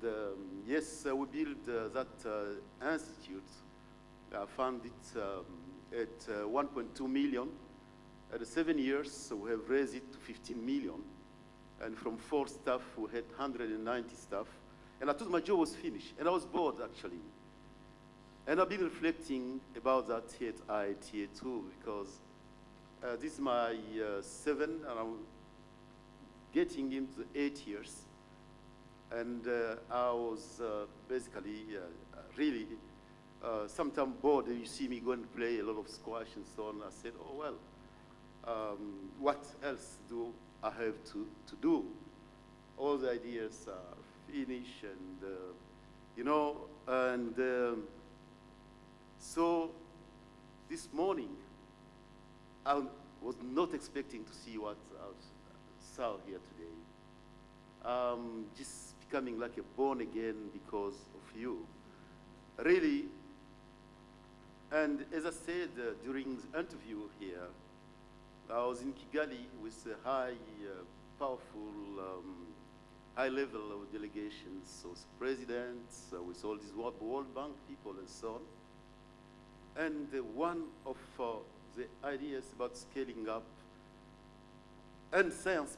yes, we built that institute. I found it at 1.2 million. At 7 years, we have raised it to 15 million. And from 4 staff, we had 190 staff. And I thought my job was finished. And I was bored, actually. And I've been reflecting about that here at IITA too, because this is my 7, and I'm getting into 8 years. And I was basically really sometimes bored. You see me go and play a lot of squash and so on. I said, oh, well, what else do I have to do? All the ideas are finished, and, you know, and so this morning, I was not expecting to see what I saw here today. Just becoming like a born again because of you. Really, and as I said during the interview here, I was in Kigali with a powerful, high level of delegations, so presidents, with all these World Bank people and so on. And one of the ideas about scaling up and science